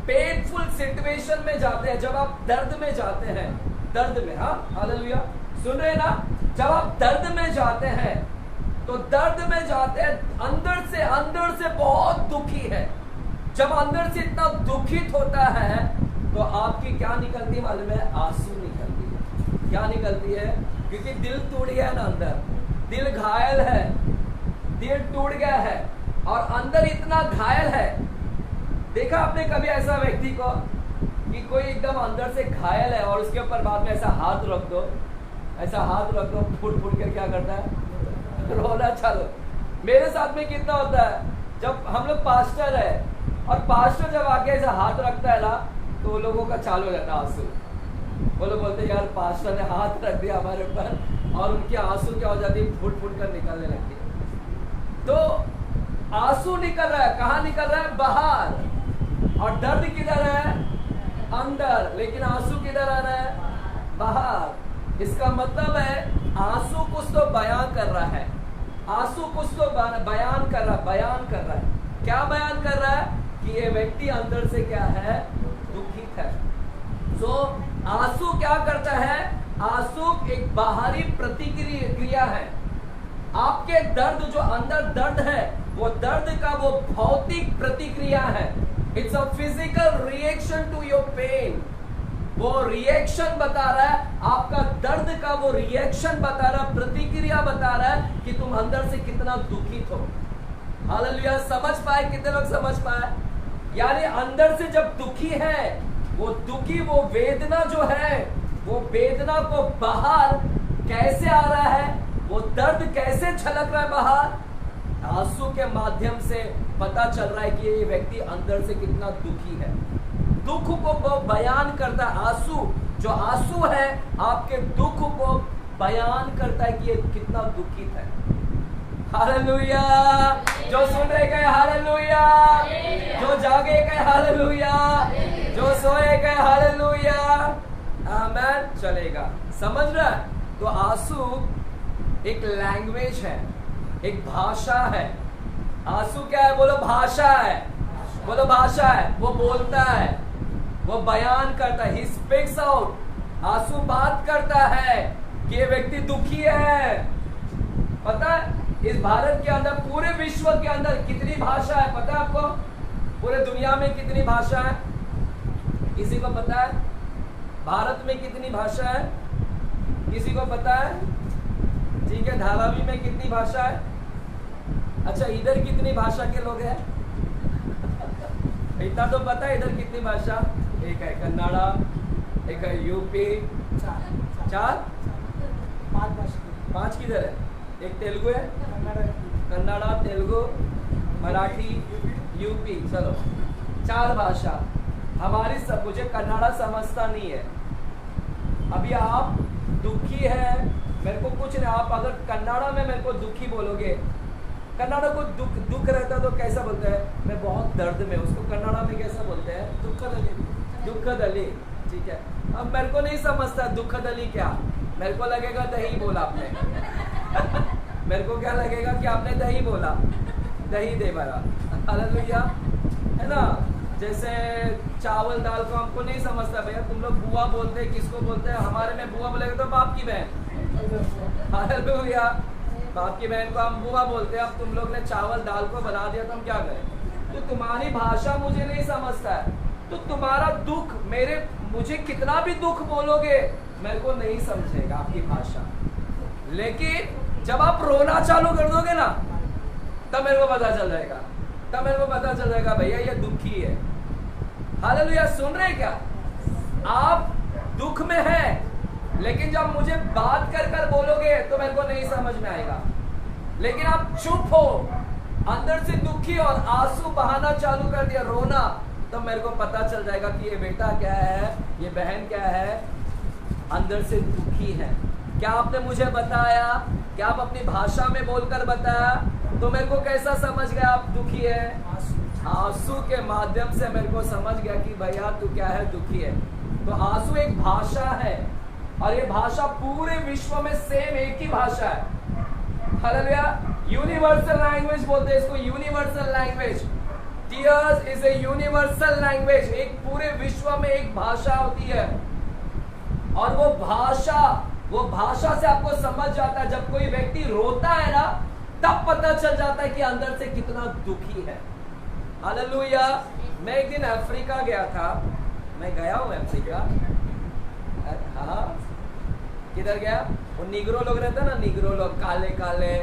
पेनफुल सिचुएशन में जाते हैं, जब आप दर्द में जाते हैं, दर्द में, हाँ हालेलुया, सुन रहे ना? जब आप दर्द में जाते हैं तो दर्द में जाते हैं, अंदर से बहुत दुखी है। जब अंदर से इतना दुखित होता है तो आपकी क्या निकलती है मालूम है? आंसू निकलती है। क्या निकलती है? क्योंकि दिल टूट गया ना, अंदर दिल घायल है, दिल टूट गया है और अंदर इतना घायल है। देखा आपने कभी ऐसा व्यक्ति को कि कोई एकदम अंदर से घायल है और उसके ऊपर बाद में ऐसा हाथ रख दो, फुट कर क्या करता है? रोना चालू। मेरे साथ में कितना होता है, जब हम लोग पास्टर है और पास्टर जब आके ऐसा हाथ रखता है ना तो वो लोगों का चालू हो जाता है आंसू। वो लोग बोलते हैं यार पास्टर ने हाथ रख दिया हमारे ऊपर, और उनकी आंसू क्या हो जाती है? फुट कर निकलने लगती है। तो आंसू निकल रहा है, कहाँ निकल रहा है? बाहर। और दर्द किधर है? अंदर। लेकिन आंसू किधर आ रहा है? बाहर। इसका मतलब है आंसू कुछ तो बयान कर रहा है, आंसू कुछ तो बयान कर रहा है। क्या बयान कर रहा है? कि ये व्यक्ति अंदर से क्या है? दुखित है। आंसू क्या करता है? आंसू एक बाहरी प्रतिक्रिया है। आपके दर्द, जो अंदर दर्द है, वो दर्द का वो भौतिक प्रतिक्रिया है। It's a physical reaction to your pain. वो रिएक्शन बता रहा है, आपका दर्द का वो रिएक्शन बता रहा है, प्रतिक्रिया बता रहा है कि तुम अंदर से कितना दुखित हो। हालेलुया, समझ पाए? कितने लोग समझ पाए? यानी अंदर से जब दुखी है, वो दुखी, वो वेदना जो है, वो वेदना को बाहर कैसे आ रहा है? वो दर्द कैसे झलक रहा है बाहर? आंसू के माध्यम से पता चल रहा है कि ये व्यक्ति अंदर से कितना दुखी है। दुख को वो बयान करता है। जो आंसू है आपके दुख को बयान करता है कि ये कितना दुखित है। हालेलुया, जो सुन रहे गए हालेलुया, जो जागे गए हालेलुया, जो सोए गए हालेलुया, आमेन। चलेगा, समझ रहा है? तो आंसू एक लैंग्वेज है, एक भाषा है। आंसू क्या है? बोलो भाषा है, बोलो भाषा है। वो बोलता है, वो बयान करता है, ही स्पीक्स आउट। आंसू बात करता है कि ये व्यक्ति दुखी है। पता है इस भारत के अंदर, पूरे विश्व के अंदर कितनी भाषा है पता है आपको? पूरे दुनिया में कितनी भाषा है? किसी को पता है? भारत में कितनी भाषा है? किसी को पता है? ठीक है, धारावी में कितनी भाषा है? अच्छा, इधर कितनी भाषा के लोग हैं? इतना तो पता है। इधर कितनी भाषा? एक है कन्नड़ा, एक है यूपी, चार, पांच किधर है? एक तेलुगु है, कन्नड़ा, तेलुगु, मराठी, यूपी। चलो, चार भाषा हमारी। सब मुझे कन्नड़ा समझता नहीं है। अभी आप दुखी है, मेरे को कुछ नहीं, आप अगर कन्नड़ा में मेरे को दुखी बोलोगे, कन्नड़ा को दुख रहता तो कैसा बोलते हैं? मैं बहुत दर्द में। उसको कन्नड़ा में कैसा बोलते हैं? दुखदली। ठीक है, अब मेरे को नहीं समझता दुखदली क्या। मेरे को लगेगा दही बोला आपने। मेरे को क्या लगेगा कि आपने दही बोला, दही दे भरा। हालेलुया, है ना? जैसे चावल दाल को हमको नहीं समझता भैया, तुम लोग बुआ बोलते हैं, किसको बोलते हैं? हमारे में बुआ बोलेगा तो बाप की बहन। हालेलुया, बाप की बहन को हम बुआ बोलते हैं। अब तुम लोग ने चावल दाल को बना दिया तो हम क्या करें? तो तुम्हारी भाषा मुझे नहीं समझता है, तो तुम्हारा दुख मुझे कितना भी दुख बोलोगे मेरे को नहीं समझेगा आपकी भाषा। लेकिन जब आप रोना चालू कर दोगे ना, तब मेरे को पता चल जाएगा, भैया ये दुखी है। हालेलुया, सुन रहे क्या? आप दुख में हैं, लेकिन जब मुझे बात कर कर बोलोगे तो मेरे को नहीं समझ में आएगा। लेकिन आप चुप हो, अंदर से दुखी और आंसू बहाना चालू कर दिया, रोना, तो मेरे को पता चल जाएगा कि ये बेटा क्या है, ये बहन क्या है, अंदर से दुखी है। क्या आपने मुझे बताया, क्या आप अपनी भाषा में बोलकर बताया, तो मेरे को कैसा समझ गया आप दुखी है? आंसू के माध्यम से मेरे को समझ गया कि भैया तू क्या है, दुखी है। तो आंसू एक भाषा है, और ये भाषा पूरे विश्व में सेम एक ही भाषा है। हालेलुया, यूनिवर्सल लैंग्वेज बोलते हैं इसको, universal language. Tears is a universal language, एक पूरे विश्व में एक भाषा होती है। और वो भाषा से आपको समझ जाता है, जब कोई व्यक्ति रोता है ना, तब पता चल जाता है कि अंदर से कितना दुखी है। हालेलुया। मैं एक दिन अफ्रीका गया था, मैं गया हूं अफ्रीका। हाँ, किधर गया? वो निग्रो लोग रहते हैं ना, निग्रो लोग, काले काले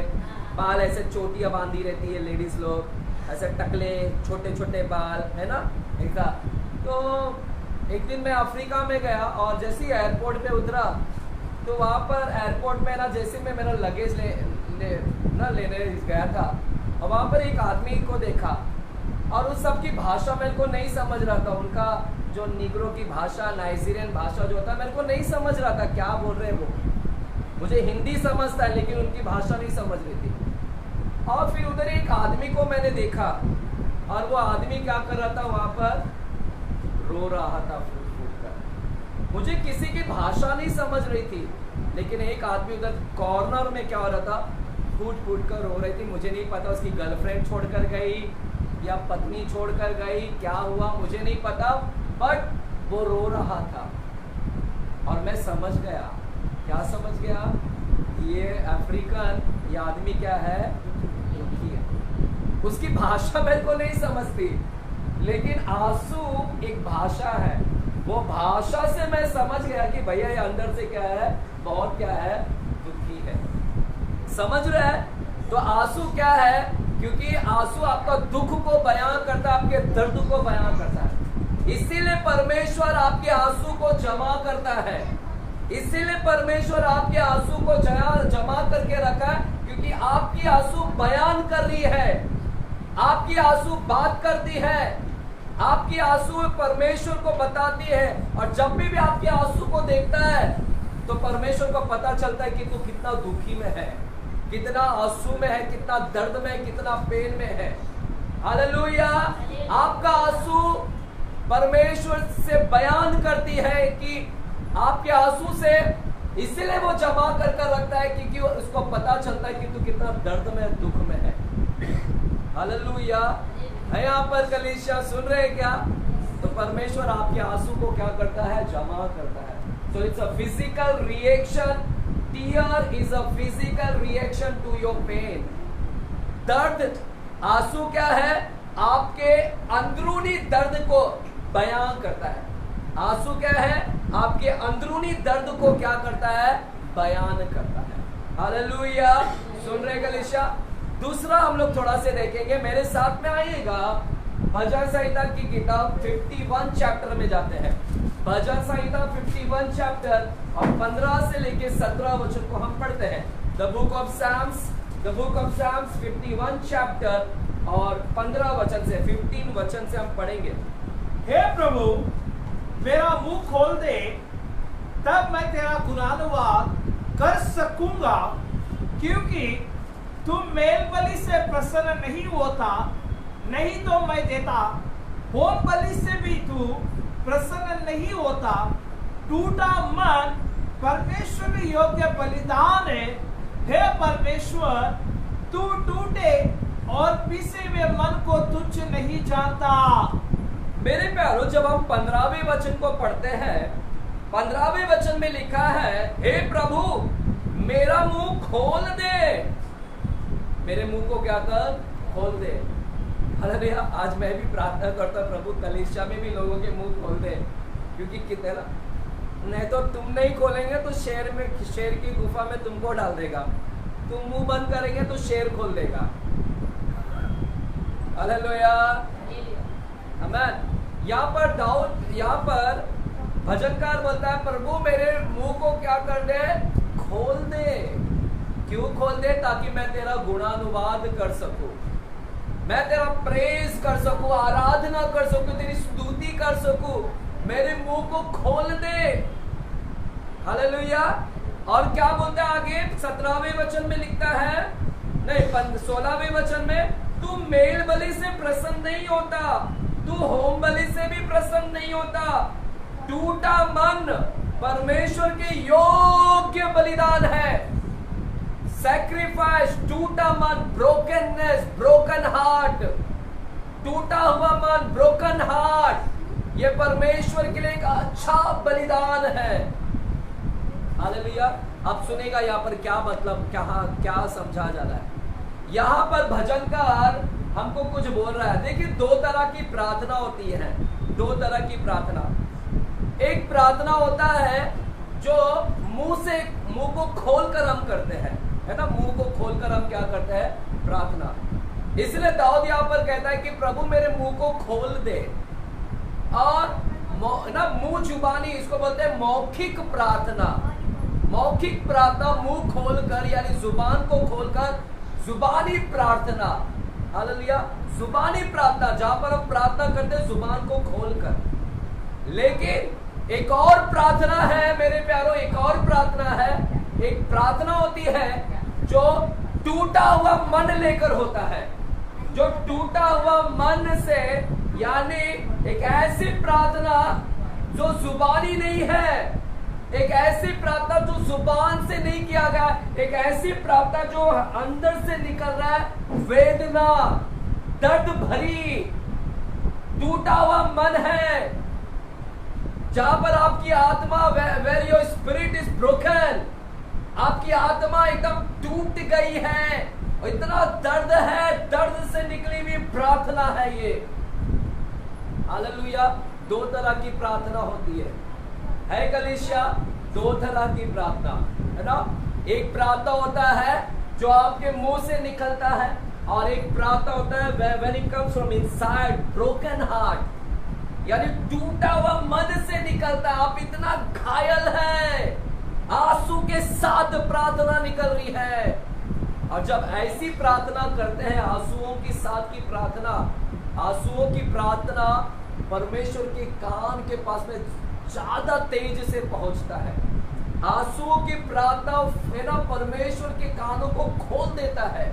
बाल, ऐसे चोटियां बांधी रहती है लेडीज लोग, ऐसे टकले छोटे छोटे बाल, है ना ऐसा। तो एक दिन मैं अफ्रीका में गया, और जैसे ही एयरपोर्ट पे उतरा, तो वहाँ पर एयरपोर्ट में ना, जैसे मैं मेरा लगेज लेने गया था, और वहाँ पर एक आदमी को देखा, और उस सब की भाषा मेरे को नहीं समझ रहा था। उनका जो निग्रो की भाषा, नाइजीरियन भाषा जो होता है, मेरे को नहीं समझ रहा था क्या बोल रहे हैं वो। मुझे हिंदी समझता है, लेकिन उनकी भाषा नहीं समझ रही थी। और फिर उधर एक आदमी को मैंने देखा, और वो आदमी क्या कर रहा था, वहां पर रो रहा था फूट फूट कर। मुझे किसी की भाषा नहीं समझ रही थी, लेकिन एक आदमी उधर कॉर्नर में क्या हो रहा था, फूट फूट कर रो रही थी। मुझे नहीं पता उसकी गर्लफ्रेंड छोड़कर गई या पत्नी छोड़कर गई, क्या हुआ मुझे नहीं पता, बट वो रो रहा था। और मैं समझ गया, क्या समझ गया, ये अफ्रीकन, ये आदमी क्या है, दुखी है। उसकी भाषा मेरे को नहीं समझती, लेकिन आंसू एक भाषा है। वो भाषा से मैं समझ गया कि भैया ये अंदर से क्या है, बहुत क्या है, दुखी है। समझ रहे हैं? तो आंसू क्या है, क्योंकि आंसू आपका दुख को बयां करता है, आपके दर्द को बयां करता है। इसीलिए परमेश्वर आपके आंसू को जमा करता है, इसीलिए परमेश्वर आपके आंसू को जमा करके रखा है, क्योंकि आपकी आंसू बयान कर रही है, आपकी आंसू बात करती है, आपकी आंसू परमेश्वर को बताती है। और जब भी आपके आंसू को देखता है, तो परमेश्वर को पता चलता है कि तू कितना दुखी में है, कितना आंसू में है, कितना दर्द में है, कितना पेन में है। हालेलुया। आपका आंसू परमेश्वर से बयान करती है कि आपके आंसू से, इसीलिए वो जमा कर रखता है, क्योंकि उसको पता चलता है कि तू कितना दर्द में, दुख में है। हालेलुया। है यहाँ पर कलीसिया, सुन रहे हैं क्या? तो परमेश्वर आपके आंसू को क्या करता है, जमा करता है। So it's a physical reaction. Tear is a physical reaction to your pain. दर्द, आंसू क्या है, आपके अंदरूनी दर्द को बयान करता है। आंसू क्या है, आपके अंदरूनी दर्द को क्या करता है, बयान करता है। हालेलुया। सुन रहे कलीसिया? दूसरा हम लोग थोड़ा से देखेंगे, मेरे साथ में आइएगा, भजन संहिता की किताब 51 चैप्टर में जाते हैं। भजन संहिता 51 चैप्टर और 15 से लेके 17 वचन को हम पढ़ते हैं। The book of Psalms 51 chapter और 15 वचन से, 15 वचन से हम पढ़ेंगे। हे प्रभु, मेरा मुंह खोल दे, तब मैं तेरा गुणानुवाद कर सकूंगा, क्योंकि तुम मेल बलि से प्रसन्न नहीं होता, नहीं तो मैं देता। होम बलि से भी तू प्रसन्न नहीं होता। टूटा मन परमेश्वर योग्य बलिदान है। हे परमेश्वर, तू टूटे और पिसे हुए मन को तुच्छ नहीं जानता। मेरे प्यारों, जब हम 15वें वचन को पढ़ते हैं, 15वें वचन में लिखा है, हे प्रभु मेरा मुंह खोल दे। मेरे मुंह को क्या कर, खोल दे। हालेलुया। आज मैं भी प्रार्थना करता हूँ प्रभु कलीसिया में भी लोगों के मुंह खोल दे, क्योंकि कितने ना, नहीं तो तुम नहीं खोलेंगे तो शेर की गुफा में तुमको डाल देगा, तुम मुंह बंद करेंगे तो शेर खोल देगा। हालेलुया, आमीन। यहाँ पर भजनकार बोलता है प्रभु मेरे मुंह को क्या कर दे, खोल दे। क्यों खोल दे? ताकि मैं तेरा गुणानुवाद कर सकूं, मैं तेरा प्रेज कर सकूं, आराधना कर सकूं, तेरी स्तुति कर सकूं। मेरे मुंह को खोल दे। हालेलुया। और क्या बोलता है आगे 17वें वचन में लिखता है, नहीं 16वें वचन में, तू मेल बलि से प्रसन्न नहीं होता, तू होम बलि से भी प्रसन्न नहीं होता। टूटा मन परमेश्वर के योग्य बलिदान है। सैक्रिफाइस, टूटा मन, ब्रोकननेस, ब्रोकन हार्ट, टूटा हुआ मन, ब्रोकन हार्ट, ये परमेश्वर के लिए एक अच्छा बलिदान है। हालेलुया। अब सुनेगा यहाँ पर क्या मतलब, क्या समझा जा रहा है। यहाँ पर भजनकार हमको कुछ बोल रहा है। देखिए, दो तरह की प्रार्थना होती है, दो तरह की प्रार्थना। एक प्रार्थना होता है जो मुंह को खोलकर हम करते हैं, है ना, मुंह को खोलकर हम क्या करते हैं, प्रार्थना। इसलिए दाऊद यहाँ पर कहता है कि प्रभु मेरे मुंह को खोल दे। और ना मुंह जुबानी, इसको बोलते हैं मौखिक प्रार्थना। मौखिक प्रार्थना मुंह खोलकर, यानी जुबान को खोलकर, जुबानी प्रार्थना। हालेलुया। जुबानी प्रार्थना, जहां पर हम प्रार्थना करते हैं जुबान को खोलकर। लेकिन एक और प्रार्थना है मेरे प्यारों, एक और प्रार्थना है। एक प्रार्थना होती है जो टूटा हुआ मन लेकर होता है, जो टूटा हुआ मन से, यानी एक ऐसी प्रार्थना जो जुबानी नहीं है, एक ऐसी प्रार्थना जो जुबान से नहीं किया गया, एक ऐसी प्रार्थना जो अंदर से निकल रहा है, वेदना, दर्द भरी, टूटा हुआ मन है, जहां पर आपकी आत्मा, where your spirit is broken, आपकी आत्मा एकदम टूट गई है, इतना दर्द है, दर्द से निकली हुई प्रार्थना है ये। हालेलुया। दो तरह की प्रार्थना होती है कलीसिया, दो तरह की प्रार्थना, है ना। एक प्रार्थना होता है जो आपके मुंह से निकलता है, और एक प्रार्थना होता है when it comes from inside, broken heart, यानी टूटा हुआ मन से निकलता है। आप इतना घायल है, आंसू के साथ प्रार्थना निकल रही है। और जब ऐसी प्रार्थना करते हैं, आंसुओं के साथ की प्रार्थना, आंसुओं की प्रार्थना परमेश्वर के कान के पास में ज्यादा तेज से पहुंचता है। आंसुओं की प्रार्थना है ना, परमेश्वर के कानों को खोल देता है।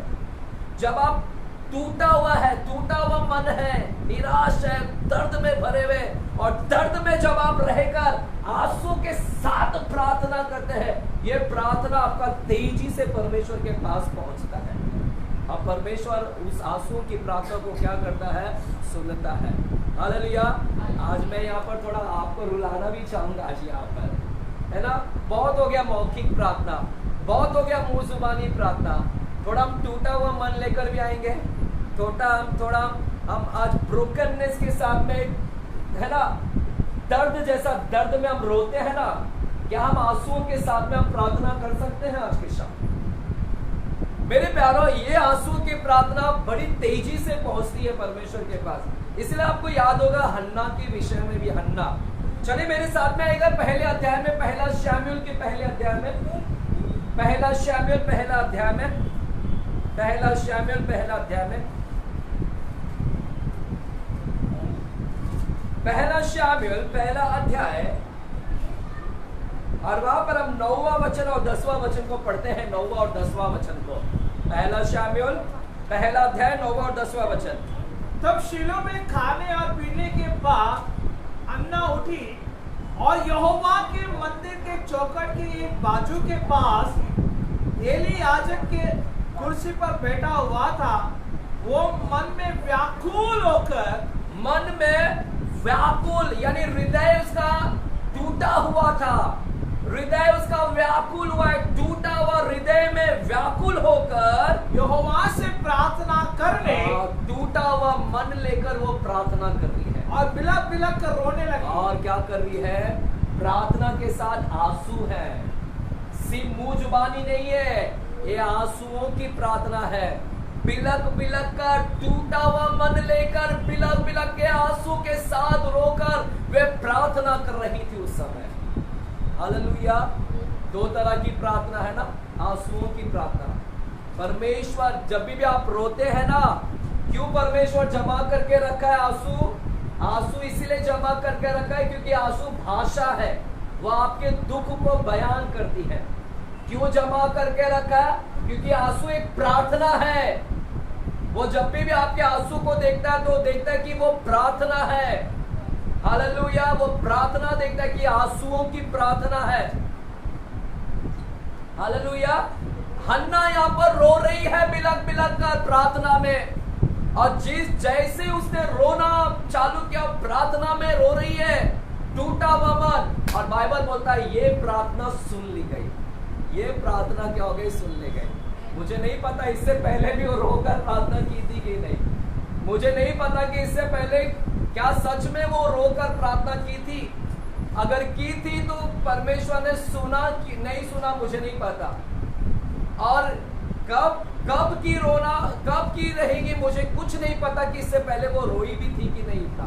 जब आप टूटा हुआ है, टूटा हुआ मन है, निराश है, दर्द में भरे हुए, और दर्द में जब आप रहकर आंसू के साथ प्रार्थना करते हैं, ये प्रार्थना आपका तेजी से परमेश्वर के पास पहुंचता है। अब परमेश्वर उस आंसुओं की प्रार्थना को क्या करता है, सुनता है। हालेलुया। आज मैं यहाँ पर थोड़ा आपको रुलाना भी चाहूंगा आज यहाँ पर, है ना। बहुत हो गया मौखिक प्रार्थना, बहुत हो गया मुंह जुबानी प्रार्थना। थोड़ा हम टूटा हुआ मन लेकर भी आएंगे, थोड़ा हम आज ब्रोकननेस के साथ में, है ना, दर्द जैसा, दर्द में हम रोते हैं ना, क्या हम आंसुओं के साथ में हम प्रार्थना कर सकते हैं आज के शाम? मेरे प्यारों, ये आंसू की प्रार्थना बड़ी तेजी से पहुंचती है परमेश्वर के पास। इसलिए आपको याद होगा हन्ना के विषय में भी, हन्ना, चलिए मेरे साथ में आएगा पहले अध्याय में, पहला शमूएल के पहले अध्याय में, पहला शमूएल पहला अध्याय में, पहला शमूएल पहला अध्याय में, पहला शमूएल पहला अध्याय, और वहां पर हम 9वां वचन और 10वां वचन को पढ़ते हैं, 9वां और 10वां वचन को। पहला शमूएल पहला अध्याय 9वां और 10वां वचन। तब शीलो में खाने और पीने के बाद अन्ना उठी और यहोवा के मंदिर के चौखट के एक बाजू के पास एली याजक के कुर्सी पर बैठा हुआ था। वो मन में व्याकुल होकर, मन में व्याकुल यानी हृदय उसका टूटा हुआ था, हृदय उसका व्याकुल हुआ है, टूटा हुआ हृदय में व्याकुल होकर यहोवा से प्रार्थना करने टूटा हुआ मन लेकर वो प्रार्थना कर रही है और बिलक बिलक कर रोने लगी। और क्या कर रही है? प्रार्थना के साथ आंसू है, सिर्फ मुंह जुबानी नहीं है, ये आंसुओं की प्रार्थना है। बिलक बिलक कर टूटा हुआ मन लेकर बिलक बिलक के आंसू के साथ रोकर वे प्रार्थना कर रही थी उस समय। हालेलुया। दो तरह की प्रार्थना है ना, आंसुओं की प्रार्थना। परमेश्वर जब भी आप रोते हैं ना, क्यों परमेश्वर जमा करके रखा है आंसू? आंसू इसीलिए जमा करके रखा है क्योंकि आंसू भाषा है, वो आपके दुख को बयान करती है। क्यों जमा करके रखा है? क्योंकि आंसू एक प्रार्थना है। वो जब भी आपके आंसू को देखता है तो देखता है कि वो प्रार्थना है। हालेलुया। वो प्रार्थना देखता है कि आंसुओं की प्रार्थना है। हालेलुया। हन्ना यहाँ पर रो रही है बिलक बिलक कर प्रार्थना में, और जैसे उसने रोना चालू किया प्रार्थना में रो रही है, टूटा हुआ मन, और बाइबल बोलता है ये प्रार्थना सुन ली गई। ये प्रार्थना क्या हो गई? सुन ली गई। मुझे नहीं पता इससे पहले भी वो रोकर प्रार्थना की थी कि नहीं। मुझे नहीं पता कि इससे पहले क्या सच में वो रोकर प्रार्थना की थी। अगर की थी तो परमेश्वर ने सुना कि नहीं सुना मुझे नहीं पता। और कब की रोना कब की रहेगी मुझे कुछ नहीं पता कि इससे पहले वो रोई भी थी कि नहीं था,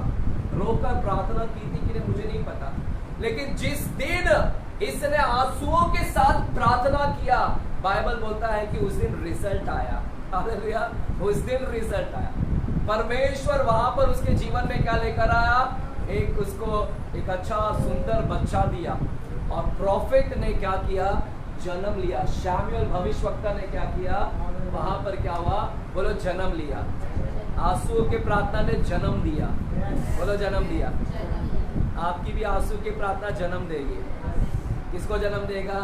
रोकर प्रार्थना की थी कि नहीं मुझे नहीं पता। लेकिन जिस दिन इसने आंसुओं के साथ प्रार्थना किया, बाइबल बोलता है कि उस दिन रिजल्ट आया। हालेलुया। उस दिन रिजल्ट आया। परमेश्वर वहां पर उसके जीवन में क्या लेकर आया? उसको एक अच्छा सुंदर बच्चा दिया, और प्रॉफिट ने क्या किया? जन्म लिया। शमूएल भविष्यवक्ता ने क्या किया? वहां पर क्या हुआ? बोलो जन्म लिया। आंसू के प्रार्थना ने जन्म दिया। बोलो जन्म दिया। आपकी भी आंसू की प्रार्थना जन्म देगी। किसको जन्म देगा?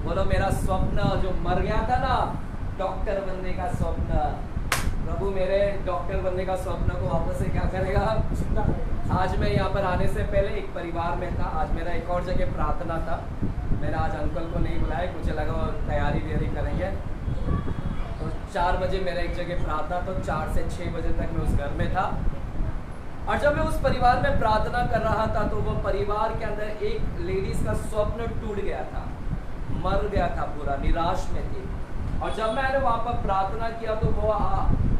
बोलो मेरा स्वप्न जो मर गया था ना, डॉक्टर बनने का स्वप्न, प्रभु मेरे डॉक्टर बनने का स्वप्न को वापस से क्या करेगा? आज मैं यहाँ पर आने से पहले एक परिवार में था। आज मेरा एक और जगह प्रार्थना था। मैंने आज अंकल को नहीं बुलाया, मुझे लगा वो तैयारी करेंगे। तो 4 बजे मेरा एक जगह प्रार्थना, तो 4 से 6 बजे तक मैं उस घर में था। और जब मैं उस परिवार में प्रार्थना कर रहा था तो वो परिवार के अंदर एक लेडीज का स्वप्न टूट गया था, मर गया था, पूरा निराश में थी। और जब मैंने वहां पर प्रार्थना किया तो वो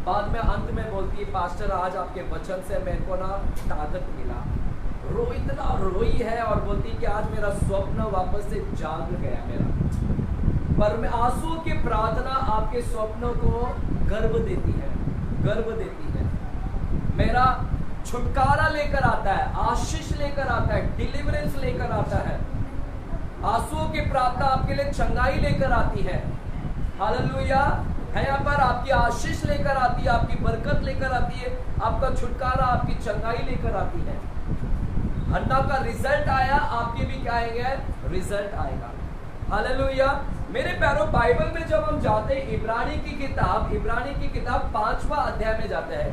बाद में अंत में बोलती है, पास्टर आज आपके वचन से मेरे को ना ताकत मिला। इतना रोई है और बोलती कि आज मेरा स्वप्न वापस से जाग गया मेरा। पर आंसू की प्रार्थना आपके स्वप्नों को गर्व देती है, गर्व देती है। मेरा छुटकारा लेकर आता है, आशीष लेकर आता है, डिलीवरेंस लेकर आता है। आंसुओं की प्रार्थना आपके लिए चंगाई लेकर आती है। हालेलुया। है यहाँ पर आपकी आशीष लेकर आती है, आपकी बरकत लेकर आती है, आपका छुटकारा, आपकी चंगाई लेकर आती है। हन्ना का रिजल्ट आया, आपके भी क्या आएगा? रिजल्ट आएगा। हालेलुया। मेरे प्यारों, बाइबल में जब हम जाते हैं इब्रानी की किताब 5वां अध्याय में जाते हैं।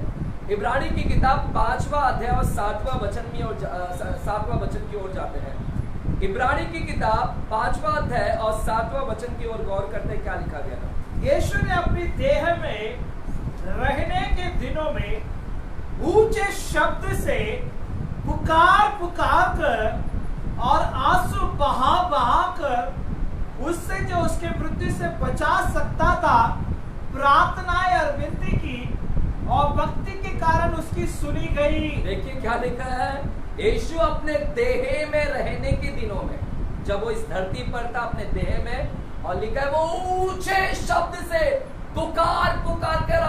इब्रानी की किताब 5वां अध्याय और 7वां वचन की ओर जाते हैं। इब्रानी की किताब 5वां अध्याय और 7वां वचन की ओर गौर करते क्या लिखा गया था? यीशु ने अपनी देह में रहने के दिनों में ऊंचे शब्द से पुकार कर और आंसू बहा कर उससे जो उसके मृत्यु से बचा सकता था प्रार्थनाएं और विनती की, और भक्ति के कारण उसकी सुनी गई। देखिए क्या लिखा है? यीशु अपने देह में रहने के दिनों में, जब वो इस धरती पर था अपने देह में, और लिखा है वो ऊंचे शब्द से पुकार कर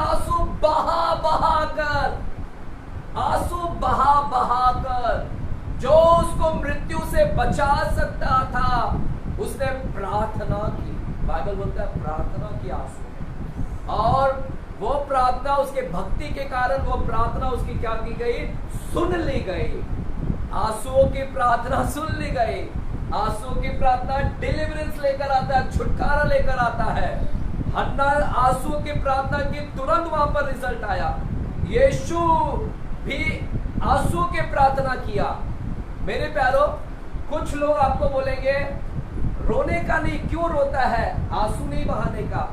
आंसू बहा कर जो उसको मृत्यु से बचा सकता था उसने प्रार्थना की। बाइबल बोलता है प्रार्थना की आंसू, और वो प्रार्थना उसके भक्ति के कारण वो प्रार्थना उसकी क्या की गई? सुन ली गई। आंसुओं की प्रार्थना सुन ली गई। आंसुओं की प्रार्थना डिलीवरेंस लेकर आता है, छुटकारा लेकर आता है। हन्ना आंसुओं की प्रार्थना की, तुरंत वहां पर रिजल्ट आया। यीशु भी आंसुओं की प्रार्थना किया। मेरे प्यारों, कुछ लोग आपको बोलेंगे रोने का नहीं, क्यों रोता है? आंसू नहीं बहाने का।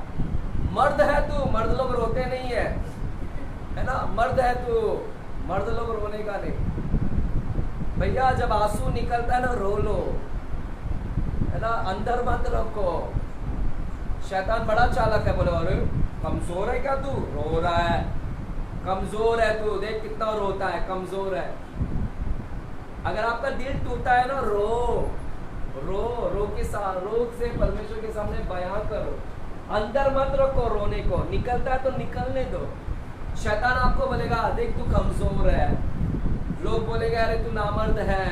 मर्द है तू, मर्द लोग रोते नहीं है ना? मर्द है तू, मर्द लोग रोने का नहीं। भैया जब आंसू निकलता है ना, रो लो, है ना, अंदर मत रखो। शैतान बड़ा चालाक है, बोले अरे कमजोर है क्या तू, रो रहा है, कमजोर है तू, देख कितना रोता है, कमजोर है। अगर आपका दिल टूटा है ना, रो रो रो के साथ, रो से परमेश्वर के सामने बयां करो, अंदर मत रखो रोने को। निकलता है तो निकलने दो। शैतान आपको बोलेगा देख तू कमजोर है, लोग बोलेगा अरे तू नामर्द है,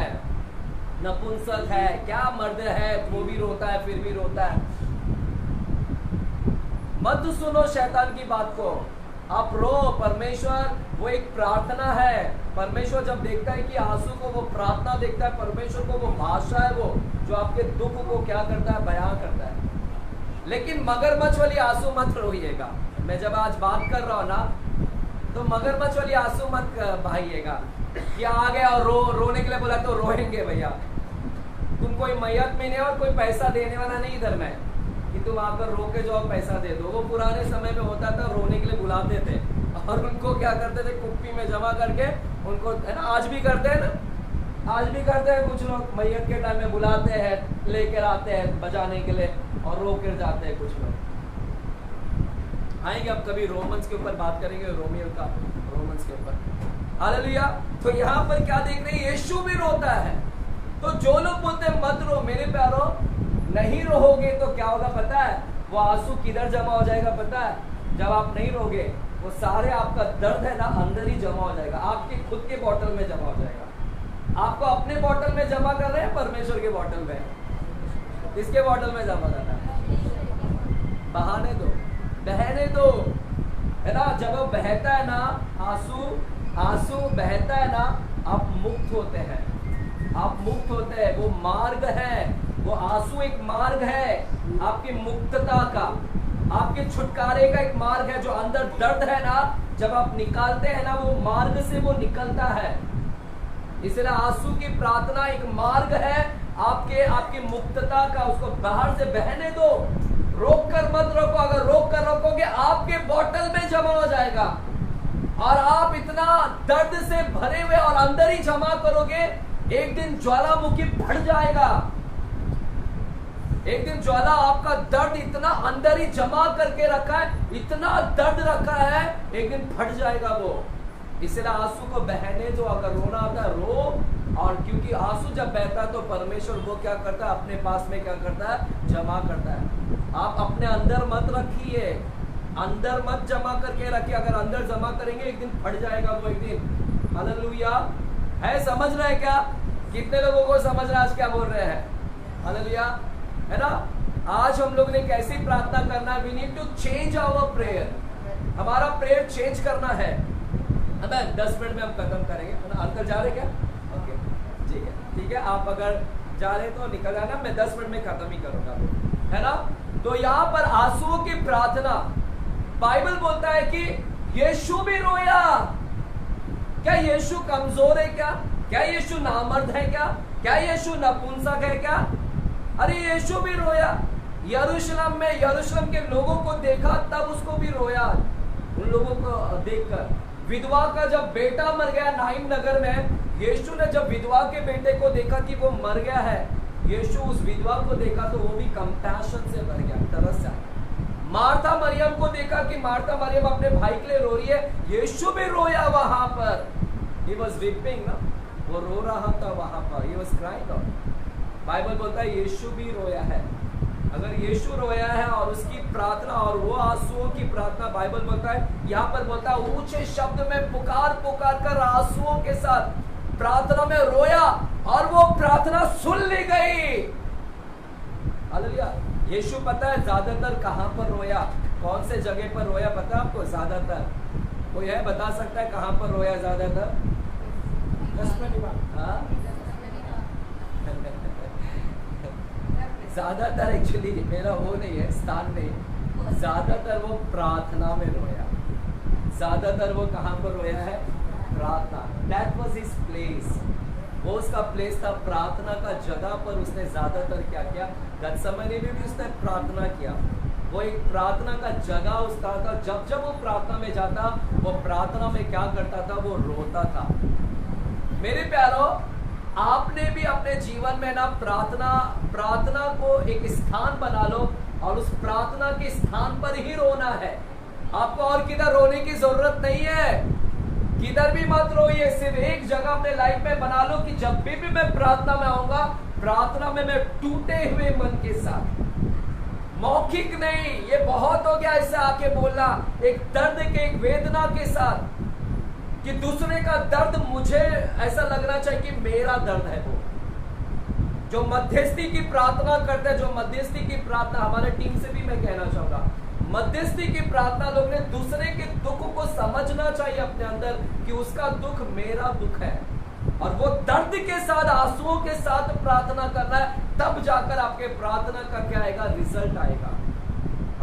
नपुंसक है, क्या मर्द है, वो भी रोता है, फिर भी रोता है। मत सुनो शैतान की बात को, आप रो। परमेश्वर वो एक प्रार्थना है। परमेश्वर जब देखता है कि आंसू को, वो प्रार्थना देखता है। परमेश्वर को वो भाषा है, वो जो आपके दुख को क्या करता है, बयां करता है। लेकिन मगरमच्छ वाली आंसू मत रोइएगा। मैं जब आज बात कर रहा हूं ना, तो मगरमच्छ वाली आंसू मत बहाइएगा कि आ गया और रोने के लिए बोला तो रोएंगे। भैया तुम कोई मैयत में नहीं और कोई पैसा देने वाला नहीं इधर में कि तुम आकर रो के जाओ पैसा दे दो। वो पुराने समय में होता था, रोने के लिए बुलाते थे और उनको क्या करते थे, कुप्पी में जमा करके उनको, है ना, आज भी करते हैं ना, आज भी करते हैं कुछ लोग, मैयत के टाइम में बुलाते हैं, लेकर आते हैं बजाने के लिए और रो कर जाते हैं कुछ लोग। आएंगे अब कभी रोमन्स के ऊपर बात करेंगे, रोमियो का रोमन्स के ऊपर। हालेलुया। तो यहाँ पर क्या देख रहे हैं, यीशु भी रोता है। तो जो लोग बोलते हैं मत रो, मेरे प्यारो नहीं रोगे तो क्या होगा पता है? वो आंसू किधर जमा हो जाएगा पता है? जब आप नहीं रोगे, वो सारे आपका दर्द है ना अंदर ही जमा हो जाएगा, आपके खुद के बॉटल में जमा हो जाएगा। आपको अपने बॉटल में जमा कर रहे हैं, परमेश्वर के बॉटल में, किसके बॉटल में जमा करना है? बहाने दो, बहने दो, है ना। जब वो बहता है ना, आंसू बहता है ना, आप मुक्त होते हैं, आप मुक्त होते हैं। वो मार्ग है, वो आंसू एक मार्ग है आपकी मुक्तता का, आपके छुटकारे का एक मार्ग है। जो अंदर दर्द है ना, जब आप निकालते हैं ना, वो मार्ग से वो निकलता है। इसलिए आंसू की प्रार्थना एक मार्ग है आपकी मुक्तता का। उसको बाहर से बहने दो, रोक कर मत रोको। अगर रोक कर रोकोगे, आपके बॉटल में जमा हो जाएगा और आप इतना दर्द से भरे हुए और अंदर ही जमा करोगे, एक दिन ज्वालामुखी फट जाएगा। एक दिन ज्वाला, आपका दर्द इतना अंदर ही जमा करके रखा है, इतना दर्द रखा है, एक दिन फट जाएगा वो। इसलिए आंसू को बहने दो। अगर रोना आता है रो, और क्योंकि आंसू जब बहता है तो परमेश्वर वो क्या करता है, अपने पास में क्या करता है, जमा करता है। आप अपने अंदर मत रखिए, अंदर मत जमा करके रखिए। अगर अंदर जमा करेंगे, एक दिन फट जाएगा वो, एक दिन। हालेलुया। है, समझ रहे हैं क्या? कितने लोगों को समझ रहा है आज क्या बोल रहे हैं? हालेलुया, है ना। आज हम लोग ने कैसी प्रार्थना करना है? We need to change our prayer. हमारा प्रेयर चेंज करना है। 10 मिनट में हम खत्म करेंगे, है ना। अंकल जा रहे क्या? ओके, ठीक है, ठीक है। आप अगर जा रहे तो निकल आना, मैं 10 मिनट में खत्म ही करूंगा, है ना। तो यहाँ पर आंसुओं की प्रार्थना, बाइबल बोलता है कि यीशु भी रोया। क्या यीशु कमजोर है क्या? क्या यीशु नामर्द है क्या? क्या यीशु नपुंसक है क्या? अरे यीशु भी रोया। यरूशलेम में, यरूशलेम के लोगों को देखा, तब उसको भी रोया। उन लोगों को देखकर, विधवा का जब बेटा मर गया नाइम नगर में, यीशु ने जब विधवा के बेटे को देखा कि वो मर गया है, यीशु उस विधवा को देखा तो वो भी कंपैशन से भर गया, तरस से। मार्था मरियम को देखा कि मार्था मरियम अपने भाई के लिए रो रही है, यीशु भी रोया वहां पर। He was weeping, ना, वो रो रहा था वहां पर, he was crying out। Bible बोलता है यीशु भी रोया है। अगर यीशु रोया है और उसकी प्रार्थना और वो आंसुओं की प्रार्थना, बाइबल बोलता है, यहाँ पर बोलता है ऊंचे शब्द में पुकार कर आंसुओं के साथ प्रार्थना में रोया और वो प्रार्थना सुन ली गई। हालेलुया। यीशु पता है ज्यादातर कहां पर रोया, कौन से जगह पर रोया पता है आपको? ज्यादातर कोई है बता सकता है कहां पर रोया ज्यादातर? ज्यादातर एक्चुअली मेरा वो नहीं है, स्थान नहीं, ज्यादातर वो प्रार्थना में रोया। ज्यादातर वो कहां पर रोया है? प्रार्थना। That was his place। वो उसका प्लेस था प्रार्थना का जगह पर उसने ज्यादातर क्या किया, गतसमनी में भी उसने प्रार्थना किया। वो एक प्रार्थना का जगह उसका था। जब जब वो प्रार्थना में जाता, वो प्रार्थना में क्या करता था, वो रोता था। मेरे प्यारो, आपने भी अपने जीवन में ना प्रार्थना को एक स्थान बना लो और उस प्रार्थना के स्थान पर ही रोना है। आपको और किधर रोने की जरूरत नहीं है, किधर भी मत रोइए। सिर्फ एक जगह अपने लाइफ में बना लो कि जब भी मैं प्रार्थना में आऊंगा, प्रार्थना में मैं टूटे हुए मन के साथ, मौखिक नहीं, ये बहुत हो गया ऐसे आके बोलना, एक दर्द के, एक वेदना के साथ कि दूसरे का दर्द मुझे ऐसा लगना चाहिए कि मेरा दर्द है। वो जो मध्यस्थी की प्रार्थना करते हैं, जो मध्यस्थी की प्रार्थना, हमारे टीम से भी मैं कहना चाहूंगा, मध्यस्थी की प्रार्थना लोग ने दूसरे के दुख को समझना चाहिए अपने अंदर कि उसका दुख मेरा दुख है, और वो दर्द के साथ, आंसुओं के साथ प्रार्थना करना है। तब जाकर आपके प्रार्थना का क्या आएगा, रिजल्ट आएगा,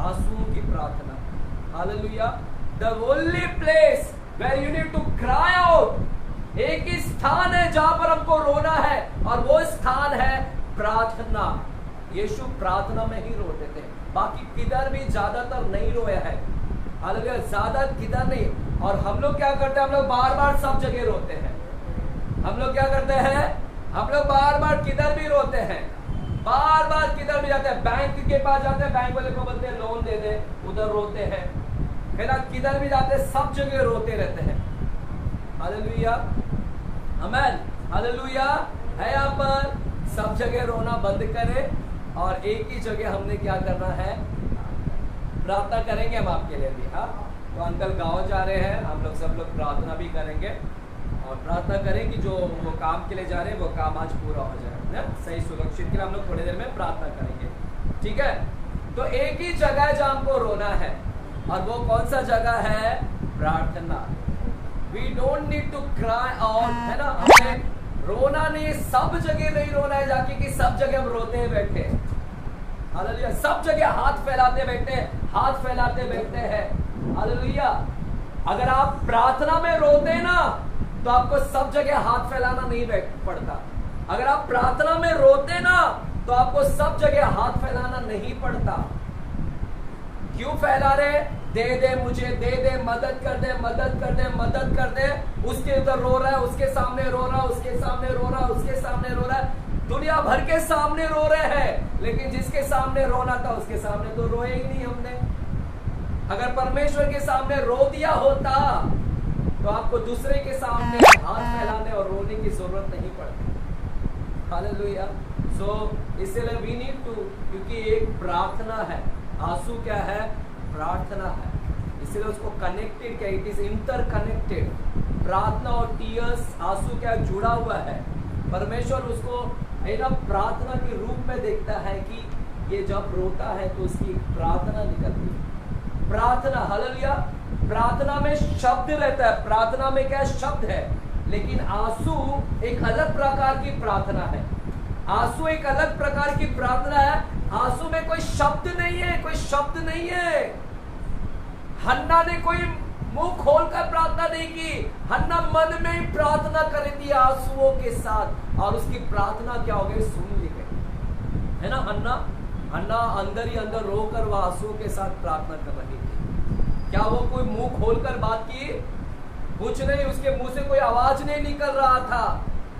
आंसुओं की प्रार्थना। Hallelujah. The only place where you need to cry out, एक ही स्थान है जहां पर हमको रोना है, और वो स्थान है प्रार्थना। यीशु प्रार्थना में ही रोते थे, बाकी किधर भी ज्यादातर नहीं रोया है। हालेलुया, ज्यादा किधर नहीं। और हम लोग क्या करते हैं, हम लोग बार बार सब जगह रोते हैं। हम लोग क्या करते हैं, हम लोग बार बार किधर भी रोते हैं, बार बार किधर भी जाते हैं, बैंक के पास जाते हैं, बैंक वाले को बोलते हैं लोन दे दे, उधर रोते हैं, है ना, किधर भी जाते हैं, सब जगह रोते रहते हैं। हालेलुया, आमीन, हालेलुया है। यहाँ पर सब जगह रोना बंद करें और एक ही जगह हमने क्या करना है, प्रार्थना करेंगे हम आपके लिए भी। हाँ, तो अंकल गांव जा रहे हैं, हम लोग सब लोग प्रार्थना भी करेंगे और प्रार्थना करें कि जो वो काम के लिए जा रहे हैं वो काम आज पूरा हो जाए ना, सही सुरक्षित के लिए हम लोग थोड़ी देर में प्रार्थना करेंगे, ठीक है। तो एक ही जगह है जहाँ हमको रोना है, और वो कौन सा जगह है, प्रार्थना। We don't need to cry out, है ना, हमें रोना नहीं, सब जगह नहीं रोना है जाके कि सब जगह हम रोते हैं बैठे। हालेलुया, सब जगह हाथ फैलाते बैठे, हाथ फैलाते बैठते हैं। हालेलुया, अगर आप प्रार्थना में रोते ना तो आपको सब जगह हाथ फैलाना नहीं पड़ता। अगर आप प्रार्थना में रोते ना तो आपको सब जगह हाथ फैलाना नहीं पड़ता। क्यों फैला रहे, दे दे मुझे, दे दे, मदद कर दे, मदद कर दे, मदद कर दे। उसके उधर रो रहा है, उसके सामने रो रहा है, उसके सामने रो रहा है, उसके सामने रो रहा है, दुनिया भर के सामने रो रहे हैं, लेकिन जिसके सामने रोना था उसके सामने तो रोए ही नहीं हमने। अगर परमेश्वर के सामने रो दिया होता तो आपको दूसरे के सामने हाथ फैलाने और रोने की जरूरत नहीं पड़ती। हालेलुया। सो इसलिए वी नीड टू, क्योंकि एक प्रार्थना है, आंसू क्या है, प्रार्थना है, इसलिए उसको कनेक्टेड क्या, इट इज इंटरकनेक्टेड। प्रार्थना और टीयर्स, आंसू क्या जुड़ा हुआ है। परमेश्वर उसको प्रार्थना के रूप में देखता है कि ये जब रोता है तो उसकी प्रार्थना निकलती है। प्रार्थना, हालेलुया, प्रार्थना में शब्द रहता है, प्रार्थना में क्या शब्द है, लेकिन आंसू एक अलग प्रकार की प्रार्थना है। आंसू एक अलग प्रकार की प्रार्थना है। आंसू में कोई शब्द नहीं है, कोई शब्द नहीं है। हन्ना ने कोई मुंह खोलकर प्रार्थना नहीं की, हन्ना मन में ही प्रार्थना कर रही थी आंसुओं के साथ, और उसकी प्रार्थना क्या हो गई, सुन ली गई, है ना। हन्ना अंदर ही अंदर रोकर वह आंसुओं के साथ प्रार्थना कर रही थी। क्या वो कोई मुंह खोलकर बात की, कुछ नहीं, उसके मुंह से कोई आवाज नहीं निकल रहा था,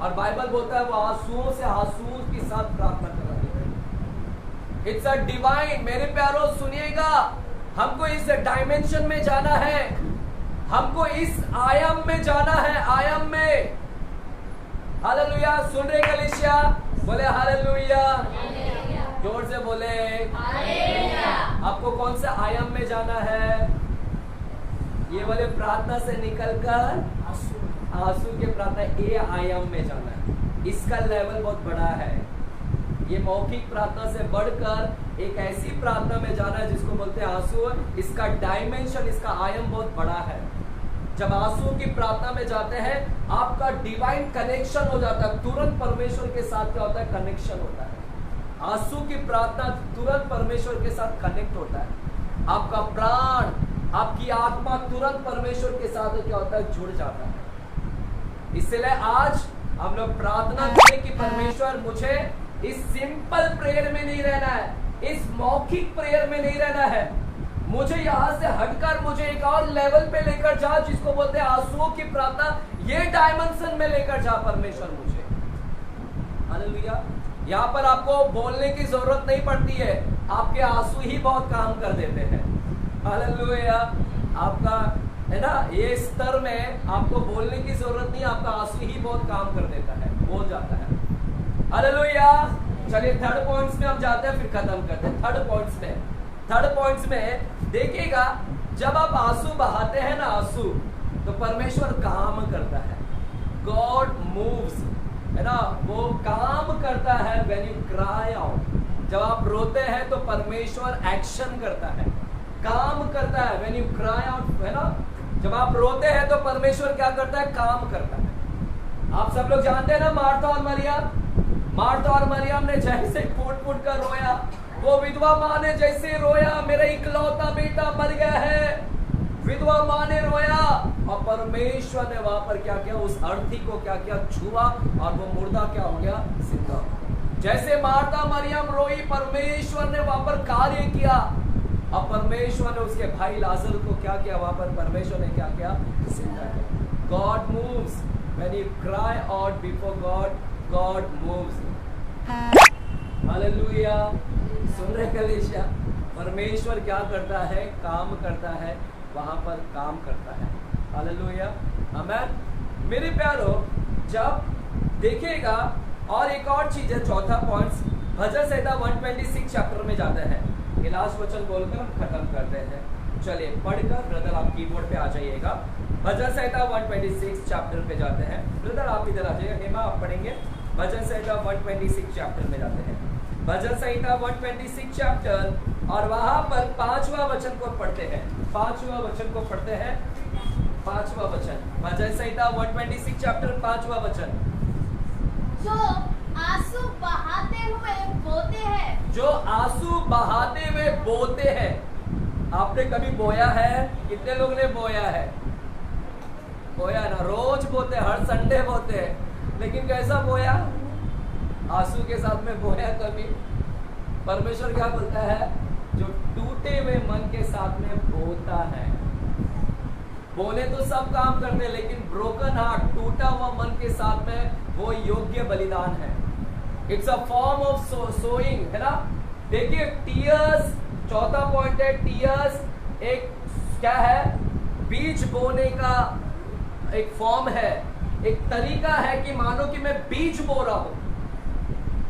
और बाइबल बोलता है वो आंसुओं से आंसुओं के साथ प्रार्थना कर रही थी। It's a divine. मेरे प्यारों सुनिएगा, हमको इस डायमेंशन में जाना है, हमको इस आयाम में जाना है, आयाम में। हालेलुया, सुन रहे कलीसिया, बोले हालेलुया, जोर से बोले हालेलुया। आपको कौन से आयाम में जाना है, ये वाले प्रार्थना से निकलकर आंसू के प्रार्थना, ये आयाम में जाना है। इसका लेवल बहुत बड़ा है। ये मौखिक प्रार्थना से बढ़कर एक ऐसी प्रार्थना में जाना है जिसको बोलते हैं आंसू। इसका डायमेंशन, इसका आयाम बहुत बड़ा है। जब आंसू की प्रार्थना में जाते हैं, आपका डिवाइन कनेक्शन हो जाता है, तुरंत परमेश्वर के साथ क्या होता है, कनेक्शन होता है। आंसू की प्रार्थना तुरंत परमेश्वर के साथ कनेक्ट होता है। आपका प्राण, आपकी आत्मा तुरंत परमेश्वर के साथ क्या होता है, जुड़ जाता है। इसलिए आज हम लोग प्रार्थना करें कि परमेश्वर मुझे इस सिंपल प्रेयर में नहीं रहना है, इस मौखिक प्रेयर में नहीं रहना है, मुझे यहाँ से हटकर मुझे एक और लेवल पे लेकर जा, जिसको बोलते हैं आंसुओं की प्रार्थना, ये डायमेंशन में लेकर जा परमेश्वर मुझे। हालेलुया। यहाँ पर आपको बोलने की जरूरत नहीं पड़ती है, आपके आंसू ही बहुत काम कर देते हैं। हालेलुया। आपका है ना, ये स्तर में आपको बोलने की जरूरत नहीं, आपका आंसू ही बहुत काम कर देता है, बोल जाता है। हालेलुया। चलिए थर्ड पॉइंट्स में हम जाते हैं, फिर खत्म करते हैं। थर्ड पॉइंट्स में देखिएगा, जब आप आंसू बहाते हैं ना, आंसू, तो परमेश्वर काम करता है। गॉड मूव्स, है ना, वो काम करता है। व्हेन यू क्राई आउट, जब आप रोते हैं तो परमेश्वर एक्शन करता है, काम करता है। व्हेन यू क्राई आउट, है ना, जब आप रोते हैं तो परमेश्वर क्या करता है, काम करता है। आप सब लोग जानते हैं ना, मार्था और मरियम ने जैसे फूट फूट कर रोया, वो विधवा माँ ने जैसे रोया, मेरा इकलौता बेटा मर गया है, विधवा माँ ने रोया, और परमेश्वर ने वहां पर क्या किया, उस अर्थी को क्या किया, छुआ, और वो मुर्दा क्या हो गया, जिंदा। जैसे मार्था मरियम रोई, परमेश्वर ने वहां पर कार्य किया, और परमेश्वर ने उसके भाई लाजर को क्या किया, वहां पर परमेश्वर ने क्या किया, जिंदा किया। God moves when you cry out before God, God moves. Hallelujah. सुन रहे कलीसिया, परमेश्वर क्या करता है, काम करता है, वहां पर काम करता है। हालेलुया, आमीन। मेरे प्यारो, जब देखिएगा, और एक और चीज है, चौथा पॉइंट, भजन संहिता 126 चैप्टर में जाते हैं। ये लास्ट वचन बोलकर हम खत्म करते हैं। चलिए पढ़कर, ब्रदर आप कीबोर्ड पे आ जाइएगा। भजन संहिता 126 चैप्टर पे जाते हैं। ब्रदर आप इधर आ जाइएगा, हेमा आप पढ़ेंगे। भजन संहिता 126 चैप्टर में जाते हैं। भजन संहिता 126 चैप्टर, और वहां पर 5वां वचन को पढ़ते हैं। 5वां वचन को पढ़ते हैं। 5वां वचन, भजन संहिता 126 चैप्टर 5वां वचन। जो आंसू बहाते हुए बोते हैं, जो आंसू बहाते हुए बोते हैं। आपने कभी बोया है? कितने लोग ने बोया है? बोया ना, रोज बोते, हर संडे बोते हैं, लेकिन कैसा बोया? आंसू के साथ में बोया कभी? परमेश्वर क्या बोलता है? जो टूटे हुए मन के साथ में बोता है। बोले तो सब काम करते हैं, लेकिन ब्रोकन हार्ट, टूटा हुआ मन के साथ में, वो योग्य बलिदान है। It's a form of sowing, है ना। देखिए टीयर्स, चौथा पॉइंट है, टीयर्स एक क्या है, बीज बोने का एक फॉर्म है, एक तरीका है कि मानो कि मैं बीज बो रहा हूं।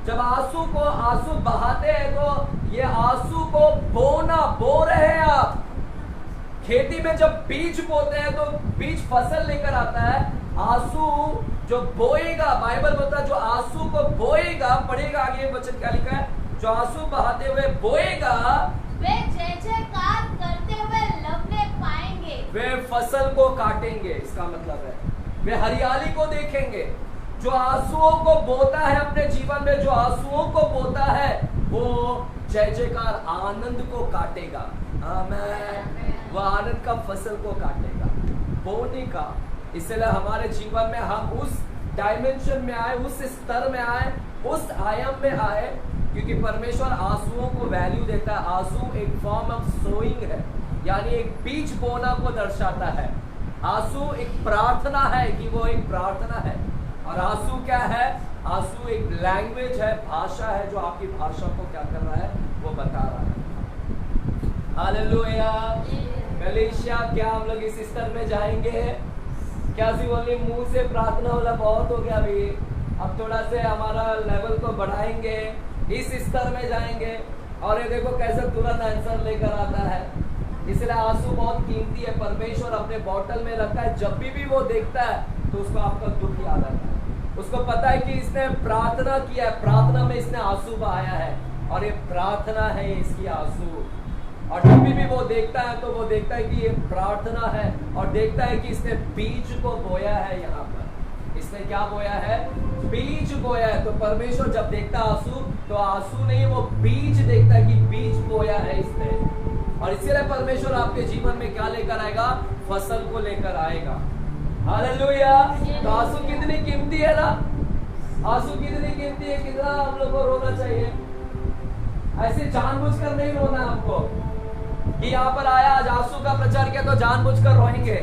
जब आंसू बहाते हैं तो ये आंसू को बोना, बो रहे हैं आप। खेती में जब बीज बोते हैं तो बीज फसल लेकर आता है। आंसू जो बोएगा, बाइबल बोलता है जो आंसू को बोएगा, पढ़ेगा आगे वचन क्या लिखा है, जो आंसू बहाते हुए बोएगा, वे जय जयकार करते हुए लवने पाएंगे, वे फसल को काटेंगे। इसका मतलब है वे हरियाली को देखेंगे। जो आंसुओं को बोता है अपने जीवन में, जो आंसुओं को बोता है, वो जय जयकार आनंद को काटेगा। आमीन। वो आनंद का फसल को काटेगा, बोने का। इसलिए हमारे जीवन में हम उस डायमेंशन में आए, उस स्तर में आए, उस आयाम में आए, क्योंकि परमेश्वर आंसुओं को वैल्यू देता है। आंसू एक फॉर्म ऑफ सोइंग है, यानी एक बीज बोना को दर्शाता है। आंसू एक प्रार्थना है, कि वो एक प्रार्थना है। और आंसू क्या है? आंसू एक लैंग्वेज है, भाषा है, जो आपकी भाषा को क्या कर रहा है, वो बता रहा है। हालेलुया। गलीशिया, क्या हम लोग इस स्तर में जाएंगे? क्या सिर्फ मुंह से प्रार्थना वाला बहुत हो गया अभी? अब थोड़ा से हमारा लेवल को बढ़ाएंगे, इस स्तर में जाएंगे। और ये देखो कैसे तुरंत आंसर लेकर आता है। इसलिए आंसू बहुत कीमती है। परमेश्वर अपने बॉटल में रखा है, जब भी वो देखता है तो उसको आपका दुख याद आता है। उसको पता है कि इसने प्रार्थना किया है, प्रार्थना में इसने आंसू बहाया है, और ये प्रार्थना है, इसकी आंसू। और जब भी वो देखता है तो वो देखता है कि ये प्रार्थना है, और देखता है कि इसने बीज को बोया है। यहाँ पर इसने क्या बोया है? बीज बोया है। तो परमेश्वर जब देखता है आंसू, तो आंसू नहीं, वो बीज देखता है कि बीज बोया है इसने। और इसीलिए परमेश्वर आपके जीवन में क्या लेकर आएगा? फसल को लेकर आएगा। हालेलुया। तो आंसू कितनी कीमती है ना। आंसू कितनी गिनती है, कितना हम लोग को रोना चाहिए? ऐसे जानबूझकर नहीं रोना आपको कि यहाँ पर आया आज आंसू का प्रचार किया तो जानबूझकर रोएंगे,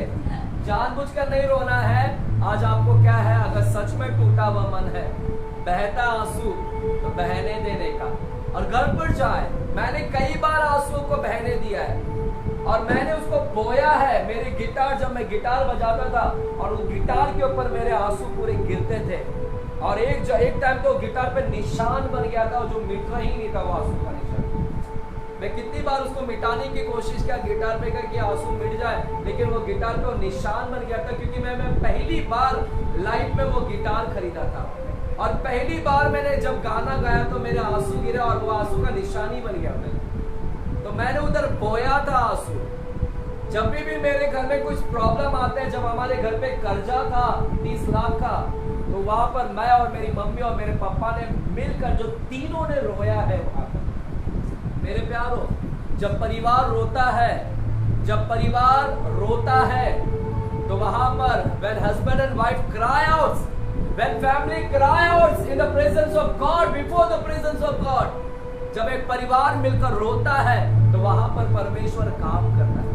जानबूझकर नहीं रोना है। आज आपको क्या है, अगर सच में टूटा हुआ मन है, बहता आंसू तो बहने देने का, और गड़बड़ जाए। मैंने कई बार आंसुओं को बहने दिया है और मैंने उसको बोया है। मेरी गिटार, जब मैं गिटार बजाता था और उस गिटार के ऊपर मेरे आंसू पूरे गिरते थे, और एक टाइम तो गिटार पे निशान बन गया था जो मिट ही नहीं था, वो आंसू का निशान। मैं कितनी बार उसको मिटाने की कोशिश किया गिटार पे कि आंसू मिट जाए, लेकिन वो गिटार पे निशान बन गया था, क्योंकि मैं पहली बार लाइफ में वो गिटार खरीदा था और पहली बार मैंने जब गाना गाया तो मेरे आंसू गिरे और वो आंसू का निशानी बन गया मेरे। तो मैंने उधर बोया था आंसू। जब भी मेरे घर में कुछ प्रॉब्लम आते हैं, जब हमारे घर पे कर्जा था 30 लाख का, तो वहां पर मैं और मेरी मम्मी और मेरे पापा ने मिलकर, जो तीनों ने रोया है वहां पर। मेरे प्यारो, जब परिवार रोता है, जब परिवार रोता है, तो वहां पर when husband and wife cry out, when family cry out in the presence of God, before the presence of God, जब एक परिवार मिलकर रोता है तो वहां पर परमेश्वर काम करता है।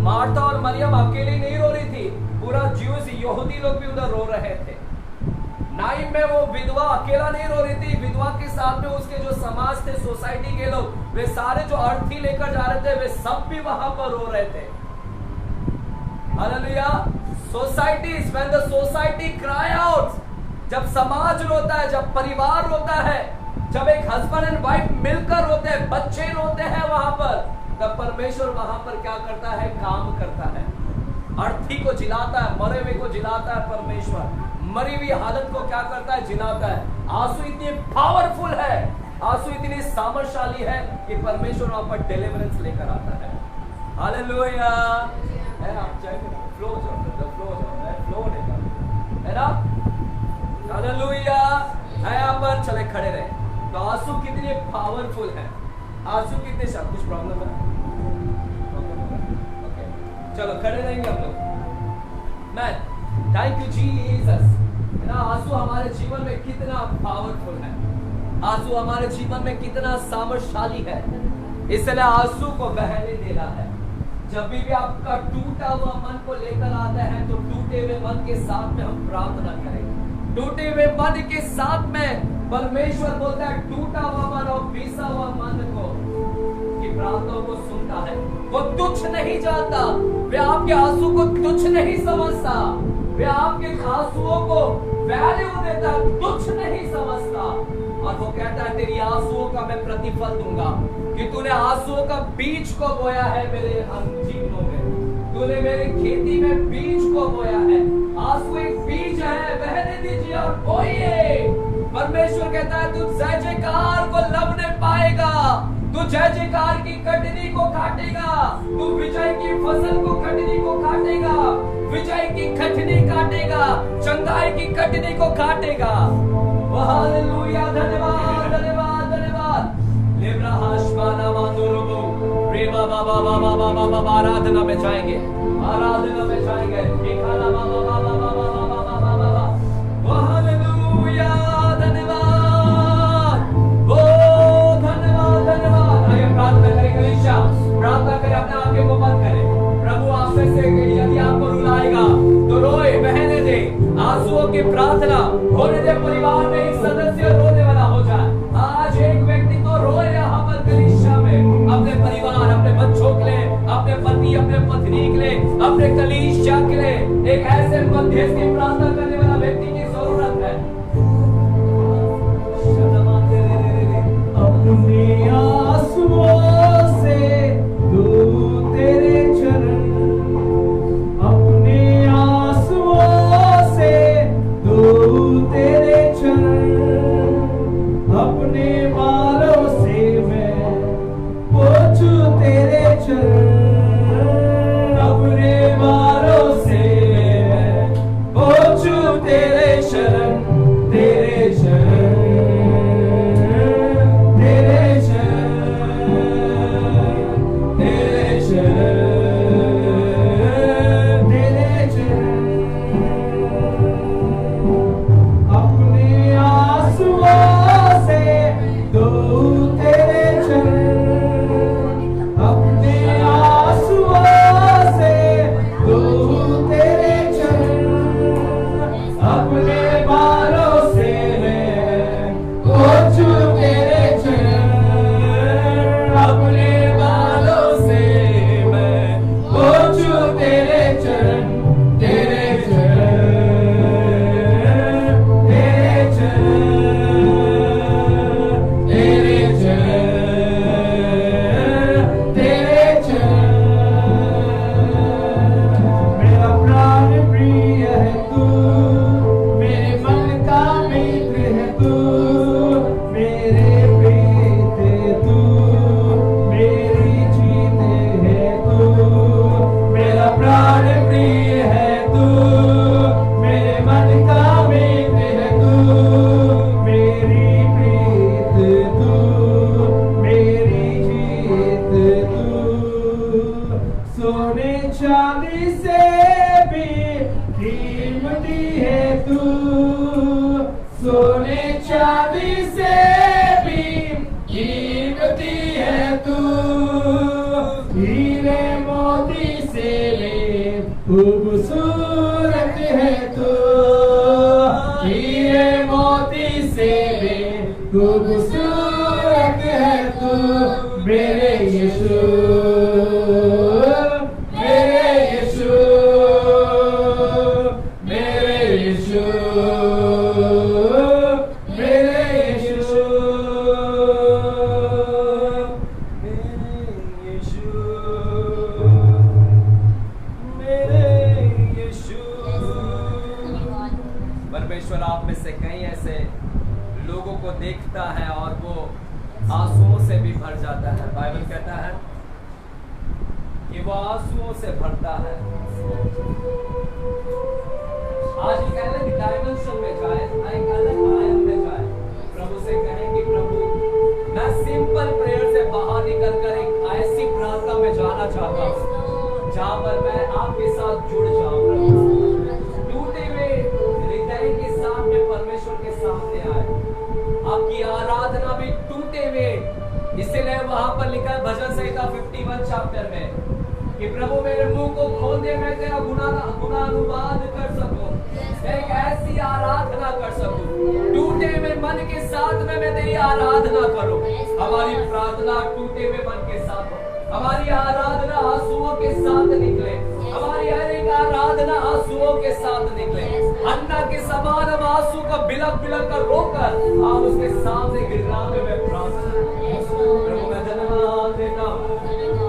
मार्था और मरियम अकेली नहीं रो रही थी, पूरा ज्यूस यहूदी लोग भी उधर रो रहे थे। नाइम में वो विधवा अकेला नहीं रो रही थी, विधवा के साथ में उसके जो समाज थे, सोसाइटी के लोग, वे सारे जो अर्थी लेकर जा रहे थे, वे सब भी वहां पर रो रहे थे। Hallelujah. Societies, when the society cry out, जब समाज रोता है, जब परिवार रोता है, जब एक हस्बैंड एंड वाइफ मिलकर रोते हैं, बच्चे रोते हैं वहां पर, तब परमेश्वर वहां पर क्या करता है, काम करता है। अर्थी को जिलाता है, मरे हुए को जिलाता है परमेश्वर, मरी हुई हालत को क्या करता है, जिलाता है। आंसू इतनी पावरफुल है, आंसू इतनी सामर्थ्यशाली है कि परमेश्वर वहां पर डिलीवरेंस लेकर आता है। हालेलुया। आप चाहे फ्लो है ना, हालेलुया है। यहाँ पर चले खड़े रहे। तो आंसू कितने पावरफुल है, आंसू कितने सब कुछ प्रॉब्लम है। ओके, चलो खड़े रहेंगे हम लोग। Man, thank you Jesus. ना आंसू हमारे जीवन में कितना पावरफुल है, आंसू हमारे जीवन में कितना सामर्थ्यशाली है, इसलिए आंसू को बहने देना है। जब भी आपका टूटा हुआ मन को लेकर आता है, तो टूटे हुए मन के साथ में हम प्रार्थना करेंगे। टूटे हुए मन के साथ में परमेश्वर बोलता है, टूटा हुआ मन और पीसा हुआ मन को की प्रार्थनाओं को सुनता है। वो तुच्छ नहीं जानता, वे आपके आंसू को तुच्छ नहीं समझता, वे आपके आंसुओं को वैल्यू देता, तुच्छ नहीं समझता। और वो कहता है, तेरी आंसुओं का मैं प्रतिफल दूंगा, कि तूने आंसुओं का बीज को बोया है मेरे जीवनों में, तूने मेरे खेती में बीज को बोया है। आंसू एक बीज है, बहने दीजिए और बोइए। परमेश्वर कहता है, तू जय जयकार को लवने पाएगा, तू जय जयकार की कटनी को काटेगा, तू विजय की फसल को कटनी को काटेगा, विजय की कटनी काटेगा, चंगाई की कटनी को काटेगा। हालेलुया। धन्यवाद धन्यवाद धन्यवाद। आराधना में जाएंगे, आराधना में जाएंगे। हालेलुया। धन्यवाद, ओ धन्यवाद धन्यवाद। आइए प्रार्थना करें, कलीसिया प्रार्थना करें, अपने आंखें को बंद करें। प्रभु आप में से यदि आपको रुलाएगा तो रोए, बहने दे, आंसुओं की प्रार्थना होने दे। परिवार में एक सदस्य रोने वाला हो जाए। आज एक व्यक्ति तो रोए यहाँ पर कलीसिया में, अपने परिवार, अपने बच्चों के लिए, अपने पति, अपने पत्नी के लिए, अपने कलीसिया के लिए एक ऐसे मध्यस्थ की प्रार्थना करने वाला व्यक्ति की जरूरत है। अपने आंसुओं से धो तेरे चरण, अपने आंसुओं से धो तेरे चरण, अपने बालों से मैं पोंछूं तेरे चरण, अपने बालों से मैं सोने चांदी से भी कीमती है तू, हीरे मोती से भी खूबसूरत है तू, हीरे मोती से भी खूबसूरत है तू, मेरे यीशु, मेरे यीशु, मेरे यीशु, मेरे यीशु, मेरे यीशु, मेरे यीशु। परमेश्वर आप में से कई ऐसे लोगों को देखता है और वो आंसुओं से भी भर जाता है। बाइबल कहता है कि वो आंसुओं से भरता है। आज एक अलग डायमेंशन में जाए, एक अलग आयाम में जाए, प्रभु से कहें कि प्रभु मैं सिंपल प्रेयर से बाहर निकलकर एक ऐसी प्रार्थना में जाना चाहता हूँ जहाँ पर मैं आपके साथ जुड़ जाऊँ। प्रभु टूटे हुए हृदय के साथ में परमेश्वर के सामने आए, आपकी आराधना भी टूटे हुए। इसलिए वहां पर लिखा है भजन संहिता 51 चैप्टर में कि प्रभु मेरे मुंह को खोल दे, मैं तेरा गुणानुवाद कर सकूं, एक ऐसी आराधना कर सकूं, टूटे हुए मन के साथ में मैं तेरी आराधना करूं। हमारी प्रार्थना टूटे हुए मन के साथ हो, हमारी आराधना आंसुओं के साथ निकले, हमारी हर एक आराधना आंसुओं के साथ निकले। अन्ना के समान हम आंसू का बिलक बिलक कर रोकर आप उसके सामने गिड़गिड़ाते हुए प्रार्थना। प्रभु मैं धन्यवाद देता हूँ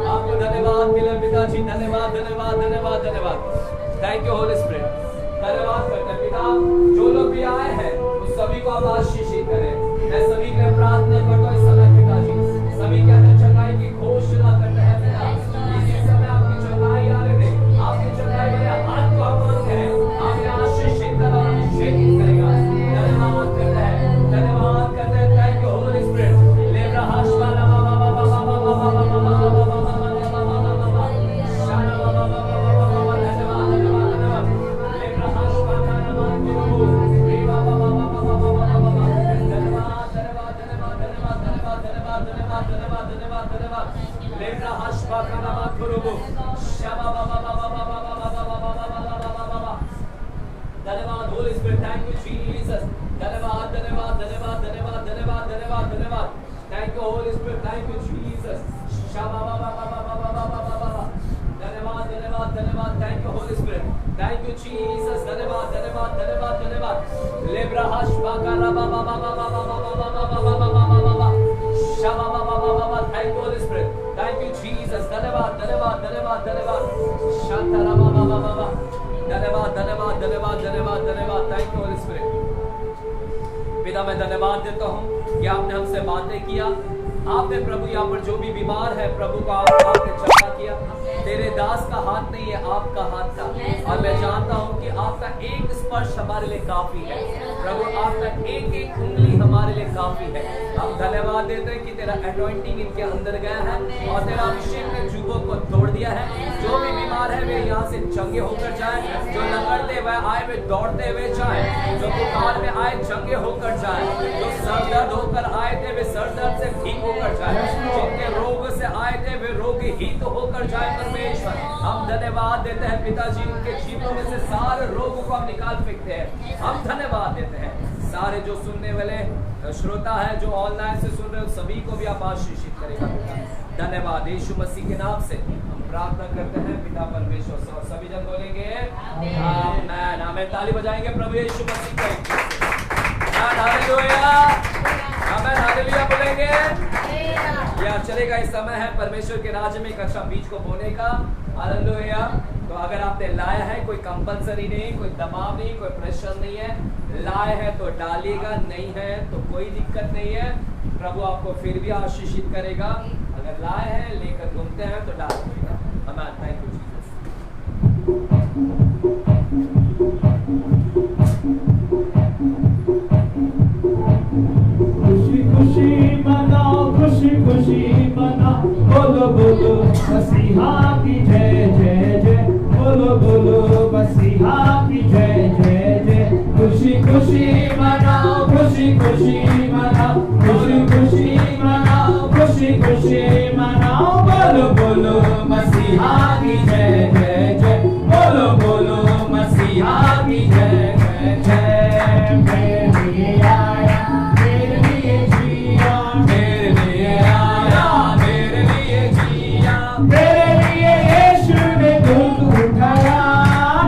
आपको, धन्यवाद मिले पिताजी, धन्यवाद धन्यवाद धन्यवाद धन्यवाद। Thank you Holy spirit. धन्यवाद करते हैं पिता, जो लोग भी आए हैं उस सभी को आप आशीषित करें। मैं सभी के प्रार्थना करता हूँ इस समय पिताजी, सभी के अंदर चंगाई की घोषणा करते हैं पिता। इसी समय आपकी चंगाई आने दे, आपकी चंगाई मेरे हाथ को मांगते हैं, आपने आशीषित करा और अभिषेकित करेगा। धन्यवाद करते हैं, धन्यवाद करते हैं। Thank you Holy Spirit. लेब्रा हाशमा बाबा बाबा बाबा बाबा बाबा बाबा धन्यवाद Holy Spirit. Thank you Jesus. धन्यवाद धन्यवाद धन्यवाद धन्यवाद धन्यवाद धन्यवाद धन्यवाद। Thank you Holy Spirit. Thank you Jesus. धन्यवाद धन्यवाद धन्यवाद। Thank you Holy Spirit. Thank you Jesus. धन्यवाद धन्यवाद धन्यवाद धन्यवाद। लेब्रा हाशबा का रबा बाबा बाबा बाबा बाबा बाबा बाबा शाबा बाबा बाबा। Thank you Holy Spirit. Thank you Jesus. धन्यवाद धन्यवाद धन्यवाद धन्यवाद। शांता रबा बाबा बाबा। धन्यवाद धन्यवाद धन्यवाद धन्यवाद धन्यवाद। Thank you Holy spirit. पिता मैं धन्यवाद देता हूँ कि आपने हमसे बातें किया, आपने प्रभु यहाँ पर जो भी बीमार है प्रभु का आपने चंगा किया। तेरे दास का हाथ नहीं है, आपका हाथ था, और मैं जानता हूँ कि आपका एक स्पर्श हमारे लिए काफी है प्रभु, आपका एक एक उंगली हमारे लिए काफी है। हम धन्यवाद देते हैं कि तेरा अनॉइंटिंग इनके अंदर गया है और तेरा अभिषेक ने जुबों को तोड़ दिया है। जो भी बीमार है वे यहाँ से चंगे होकर जाए, जो लंगड़ते हुए आए वे दौड़ते हुए जाए, जो बुखार में आए चंगे होकर जाए, जो सर दर्द होकर आए थे वे सर दर्द से ठीक होकर जाए, जिनके रोग से आए थे वे रोग ही तो होकर जाए। परमेश्वर हम धन्यवाद देते हैं पिताजी, उनके जीवनों में से सारे रोगों को हम निकाल फेंकते हैं। हम धन्यवाद देते हैं सारे जो सुनने वाले श्रोता है जो ऑनलाइन से सुन रहे हो सभी को भी आप आशीषित करेगा। धन्यवाद यीशु मसीह के नाम से हम प्रार्थना करते हैं पिता परमेश्वर से, और सभी जन बोलेंगे आमीन। आमीन। ताली बजाएंगे प्रभु यीशु मसीह का। हालेलुया आमीन। हालेलुया बोलेंगे या चलेगा। इस समय है परमेश्वर के राज्य में एक अच्छा बीज को बोने का। हालेलुया। तो अगर आपने लाया है, कोई कंपलसरी नहीं, कोई दबाव नहीं, कोई प्रेशर नहीं है, लाए है तो डालिएगा, नहीं है तो कोई दिक्कत नहीं है, प्रभु आपको फिर भी आशीषित करेगा। अगर लाए हैं लेकर घूमते हैं तो डाल देगा। आमीन। Thank you Jesus. खुशी खुशी मनाओ, खुशी खुशी मनाओ, बोलो बोलो मसीहा की जय जय जय, बोलो बोलो मसीहा की जय जय जय। खुशी खुशी मनाओ, खुशी मनाओ, खुशी खुशी मनाओ, खुशी खुशी मनाओ। बोलो बोलो मसीहा की जय जय जय, बोलो बोलो मसीहा की जय जय जय। मेरे लिए आया, मेरे लिए जिया, मेरे लिए आया, मेरे लिए जिया, मेरे लिए यीशु ने दूध उठाया,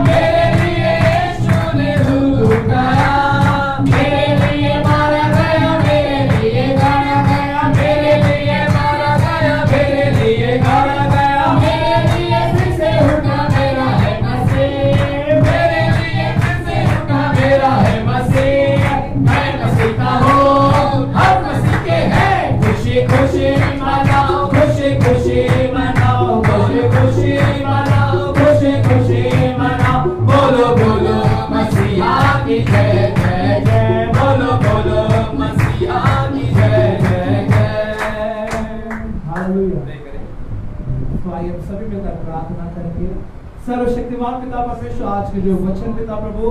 मेरे लिए यीशु ने दूध उठाया, मेरे लिए मारा गया, मेरे लिए गाया गया, मेरे लिए मारा गया, मेरे लिए गाया गया, मेरे लिए फिर से उठा मेरा है मसीह, मेरे लिए फिर से उठा मेरा है मसीह। मैं मसीह का हूँ, हम मसीह के हैं। खुशी खुशी मनाओ, खुशी खुशी मनाओ, खुशी खुशी मनाओ, खुशी खुशी मनाओ। बोलो बोलो मसीहा की जय जय जय, बोलो बोलो मसीहा की जय जय जय। हालेलुया। तो आइए हम सभी मिलकर प्रार्थना करेंगे। सर्वशक्तिमान पिता परमेश्वर, आज के जो वचन पिता प्रभु